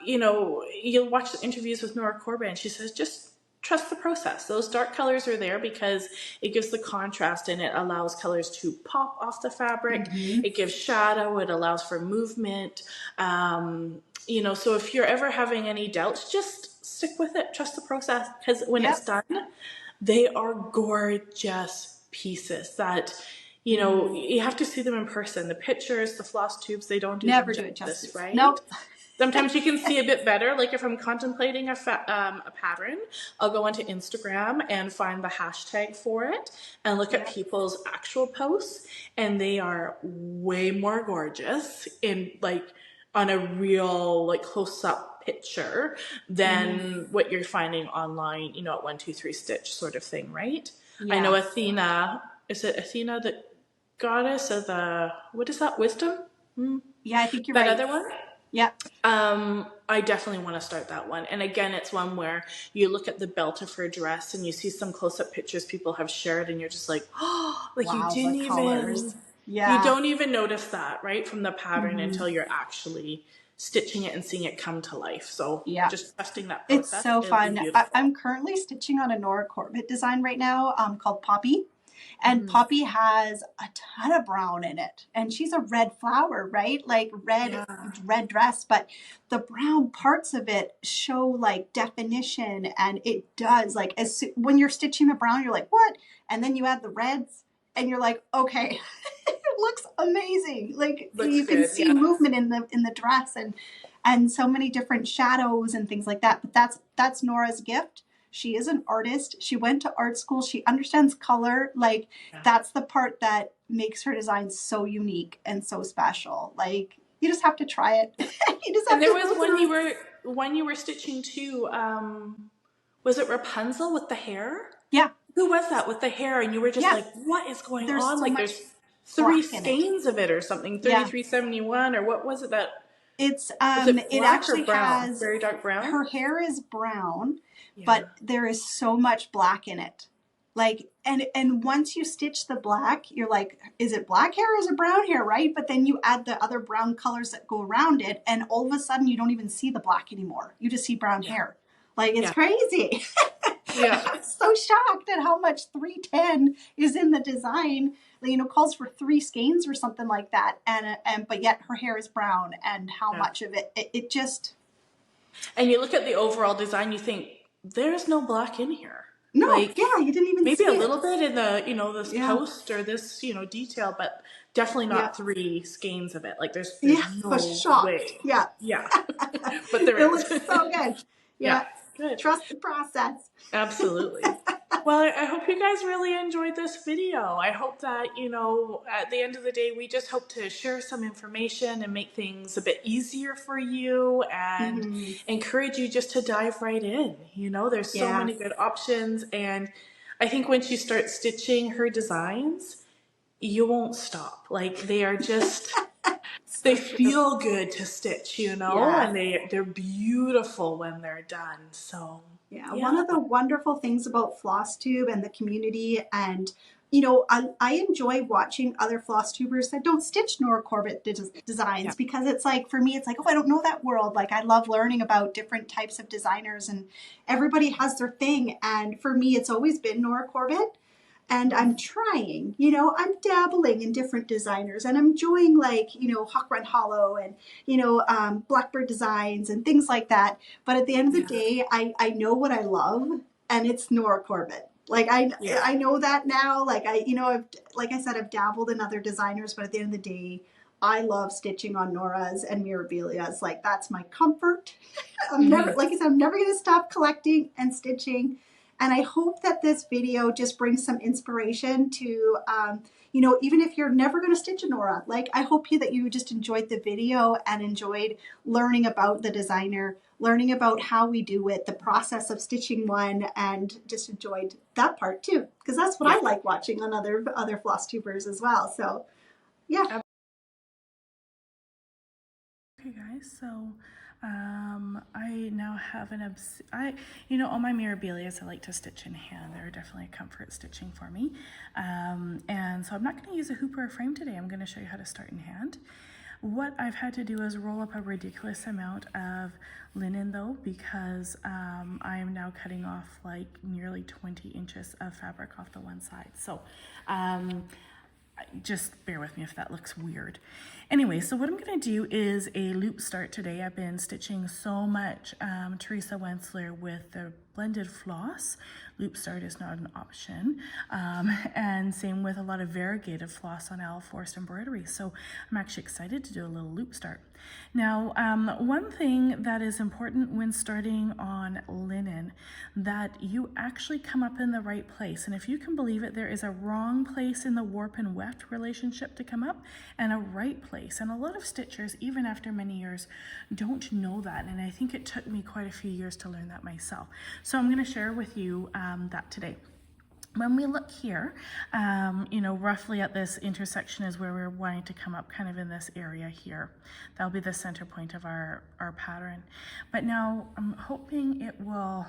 You know, you'll watch the interviews with Nora Corbett, and she says, just trust the process. Those dark colors are there because it gives the contrast and it allows colors to pop off the fabric. It gives shadow. It allows for movement. You know, so if you're ever having any doubts, just stick with it. Trust the process, because when it's done, they are gorgeous pieces that, you know, you have to see them in person. The pictures, the floss tubes, they don't do it justice, right? Nope. Sometimes you can see a bit better. Like if I'm contemplating a pattern, I'll go onto Instagram and find the hashtag for it and look at people's actual posts, and they are way more gorgeous in like on a real like close up picture than what you're finding online, you know, at 1, 2, 3 stitch sort of thing, right? I know Athena, is it Athena, the goddess of the, what is that, wisdom? Yeah, I think you're that right. That other one? Yeah. I definitely want to start that one. And again, it's one where you look at the belt of her dress and you see some close-up pictures people have shared, and you're just like, oh, like wow, you didn't even, colors. you don't even notice that, right, from the pattern until you're actually stitching it and seeing it come to life. So just trusting that process. It's so fun. I'm currently stitching on a Nora Corbett design right now called Poppy. And Poppy has a ton of brown in it. And she's a red flower, right? Like red dress. But the brown parts of it show like definition. And it does, like, when you're stitching the brown, you're like, what? And then you add the reds and you're like, okay, it looks amazing. Like you can see movement in the dress and so many different shadows and things like that. But that's Nora's gift. She is an artist. She went to art school. She understands color. Like that's the part that makes her design so unique and so special. Like you just have to try it. You just have and there was one you were stitching too. Was it Rapunzel with the hair? Yeah. Who was that with the hair? And you were just like, what is going on? So like there's 3 skeins of it or something. 3371 or what was it that? It's it actually has very dark brown. Her hair is brown. But there is so much black in it. Like, and once you stitch the black, you're like, is it black hair or is it brown hair, right? But then you add the other brown colors that go around it, and all of a sudden you don't even see the black anymore. You just see brown hair. Like, it's crazy. I'm so shocked at how much 310 is in the design. You know, calls for 3 skeins or something like that. And but yet her hair is brown, and how much of it just... And you look at the overall design, you think, there's no black in here. No, like, you didn't even maybe see a little bit in the, you know, this post or this, you know, detail, but definitely not 3 skeins of it. Like there's no way. Yeah. But there is. It looks so good. Yeah. Good. Trust the process. Absolutely. Well, I hope you guys really enjoyed this video. I hope that, you know, at the end of the day, we just hope to share some information and make things a bit easier for you and encourage you just to dive right in. You know, there's so many good options. And I think once you start stitching her designs, you won't stop. Like they are just... they feel good to stitch, you know, and they're beautiful when they're done. So one of the wonderful things about Flosstube and the community, and you know, I enjoy watching other floss tubers that don't stitch Nora Corbett designs because it's like, for me, it's like, oh, I don't know that world. Like I love learning about different types of designers, and everybody has their thing. And for me, it's always been Nora Corbett. And I'm trying, you know, I'm dabbling in different designers, and I'm enjoying, like, you know, Hawk Run Hollow and, you know, Blackbird Designs and things like that. But at the end of the day, I know what I love, and it's Nora Corbett. Like I know that now. Like like I said, I've dabbled in other designers, but at the end of the day, I love stitching on Nora's and Mirabilia's. Like, that's my comfort. I'm never, like I said, I'm never going to stop collecting and stitching. And I hope that this video just brings some inspiration to, you know, even if you're never going to stitch a Nora, like, I hope that you just enjoyed the video and enjoyed learning about the designer, learning about how we do it, the process of stitching one, and just enjoyed that part too, because that's what I like watching on other floss tubers as well. So yeah. Okay guys, so I now have you know, all my Mirabilias I like to stitch in hand. They're definitely a comfort stitching for me. And so I'm not going to use a hoop or a frame today. I'm going to show you how to start in hand. What I've had to do is roll up a ridiculous amount of linen though, because I am now cutting off like nearly 20 inches of fabric off the one side. So just bear with me if that looks weird. Anyway, so what I'm going to do is a loop start today. I've been stitching so much Teresa Wensler with the blended floss. Loop start is not an option. And same with a lot of variegated floss on owl forest embroidery. So I'm actually excited to do a little loop start. Now, one thing that is important when starting on linen, that you actually come up in the right place. And if you can believe it, there is a wrong place in the warp and weft relationship to come up and a right place. And a lot of stitchers, even after many years, don't know that. And I think it took me quite a few years to learn that myself. So I'm going to share with you that today. When we look here, you know, roughly at this intersection is where we're wanting to come up, kind of in this area here. That'll be the center point of our pattern. But now I'm hoping it will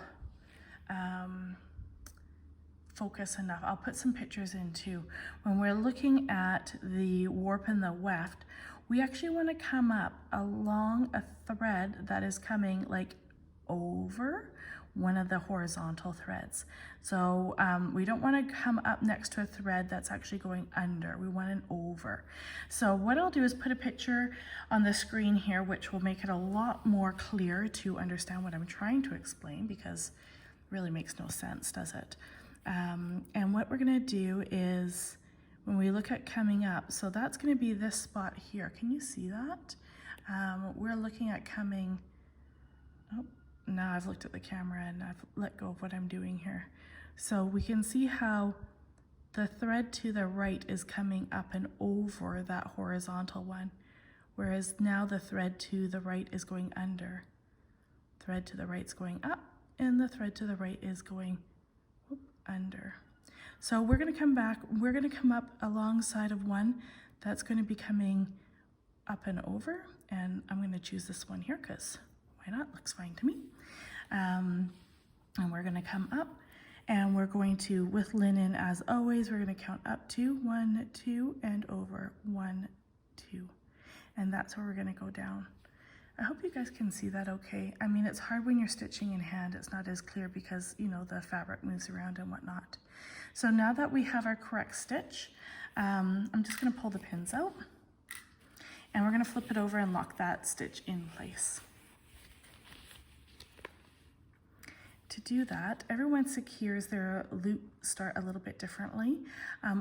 focus enough. I'll put some pictures in too. When we're looking at the warp and the weft, we actually want to come up along a thread that is coming like over one of the horizontal threads. So we don't want to come up next to a thread that's actually going under. We want an over. So what I'll do is put a picture on the screen here, which will make it a lot more clear to understand what I'm trying to explain, because it really makes no sense, does it? And what we're going to do is, when we look at coming up, so that's going to be this spot here. Can you see that? We're looking at coming, oh, now I've looked at the camera and I've let go of what I'm doing here. So we can see how the thread to the right is coming up and over that horizontal one, whereas now the thread to the right is going under. Thread to the right is going up, and the thread to the right is going under. So we're going to come back, we're going to come up alongside of one that's going to be coming up and over, and I'm going to choose this one here because why not? Looks fine to me. And we're going to come up, and we're going to, with linen as always, we're going to count up to 1, 2, and over 1, 2, and that's where we're going to go down. I hope you guys can see that okay. I mean, it's hard when you're stitching in hand. It's not as clear because, you know, the fabric moves around and whatnot. So now that we have our correct stitch, I'm just going to pull the pins out, and we're going to flip it over and lock that stitch in place. To do that, everyone secures their loop start a little bit differently.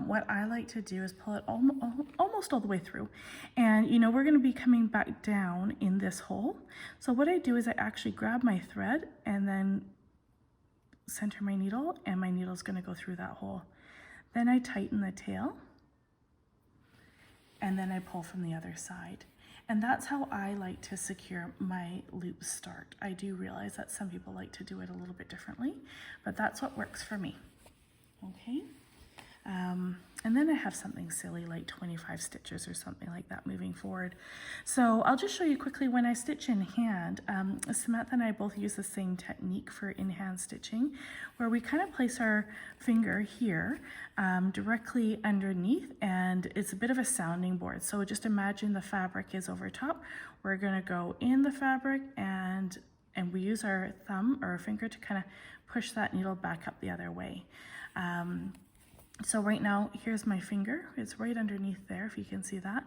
What I like to do is pull it almost all the way through. And you know, we're going to be coming back down in this hole. So what I do is I actually grab my thread and then center my needle, and my needle is going to go through that hole. Then I tighten the tail, and then I pull from the other side. And that's how I like to secure my loop start. I do realize that some people like to do it a little bit differently, but that's what works for me. Okay. And then I have something silly like 25 stitches or something like that moving forward. So I'll just show you quickly when I stitch in hand. Samantha and I both use the same technique for in-hand stitching, where we kind of place our finger here directly underneath, and it's a bit of a sounding board. So just imagine the fabric is over top. We're going to go in the fabric, and we use our thumb or our finger to kind of push that needle back up the other way. So right now, here's my finger. It's right underneath there, if you can see that.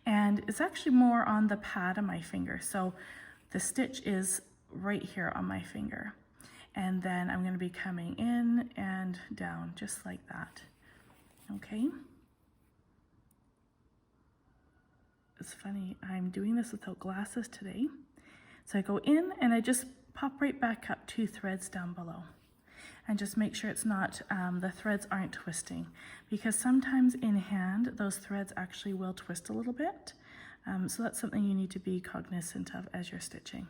And it's actually more on the pad of my finger. So the stitch is right here on my finger. And then I'm going to be coming in and down, just like that. Okay. it's funny, I'm doing this without glasses today. So I go in and I just pop right back up 2 threads down below. And just make sure it's not, the threads aren't twisting, because sometimes in hand, those threads actually will twist a little bit. So that's something you need to be cognizant of as you're stitching.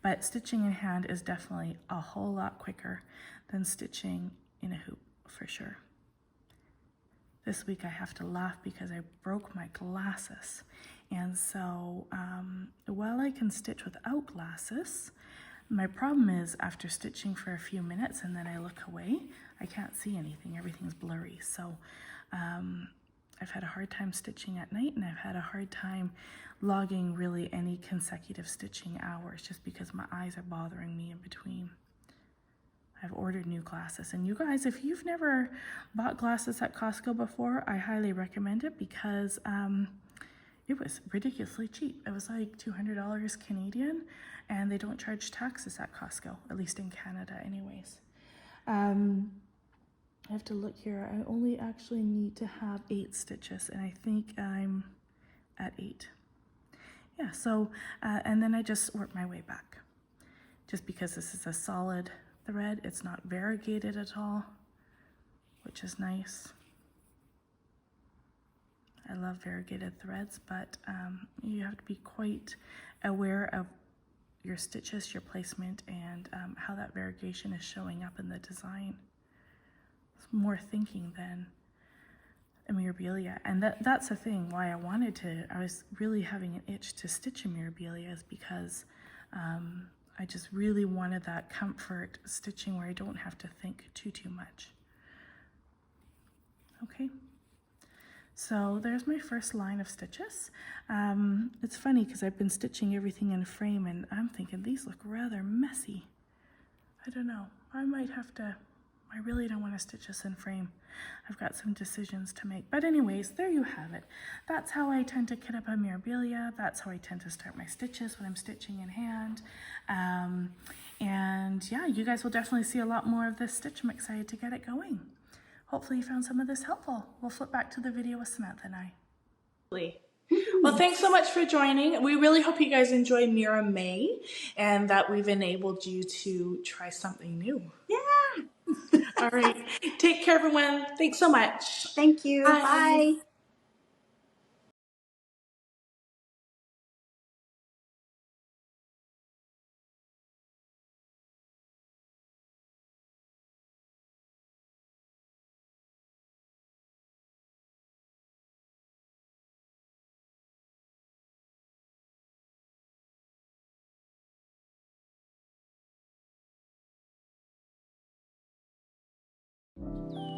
But stitching in hand is definitely a whole lot quicker than stitching in a hoop, for sure. This week I have to laugh because I broke my glasses. And so while I can stitch without glasses, my problem is after stitching for a few minutes and then I look away, I can't see anything. Everything's blurry. So I've had a hard time stitching at night, and I've had a hard time logging really any consecutive stitching hours just because my eyes are bothering me in between. I've ordered new glasses, and you guys, if you've never bought glasses at Costco before, I highly recommend it because it was ridiculously cheap. It was like $200 Canadian, and they don't charge taxes at Costco, at least in Canada anyways. I have to look here. I only actually need to have 8 stitches, and I think I'm at 8. Yeah, so, and then I just work my way back. Just because this is a solid thread, it's not variegated at all, which is nice. I love variegated threads, but you have to be quite aware of your stitches, your placement, and how that variegation is showing up in the design. It's more thinking than a Mirabilia, and that's the thing why I was really having an itch to stitch a Mirabilia, is because I just really wanted that comfort stitching where I don't have to think too much. Okay. So there's my first line of stitches. It's funny because I've been stitching everything in frame, and I'm thinking these look rather messy. I don't know. I really don't want to stitch this in frame. I've got some decisions to make. But anyways, there you have it. That's how I tend to kit up a Mirabilia. That's how I tend to start my stitches when I'm stitching in hand. And yeah, you guys will definitely see a lot more of this stitch. I'm excited to get it going. Hopefully you found some of this helpful. We'll flip back to the video with Samantha and I. Well, thanks so much for joining. We really hope you guys enjoy Mira May and that we've enabled you to try something new. Yeah. All right. Take care, everyone. Thanks so much. Thank you. Bye. Bye.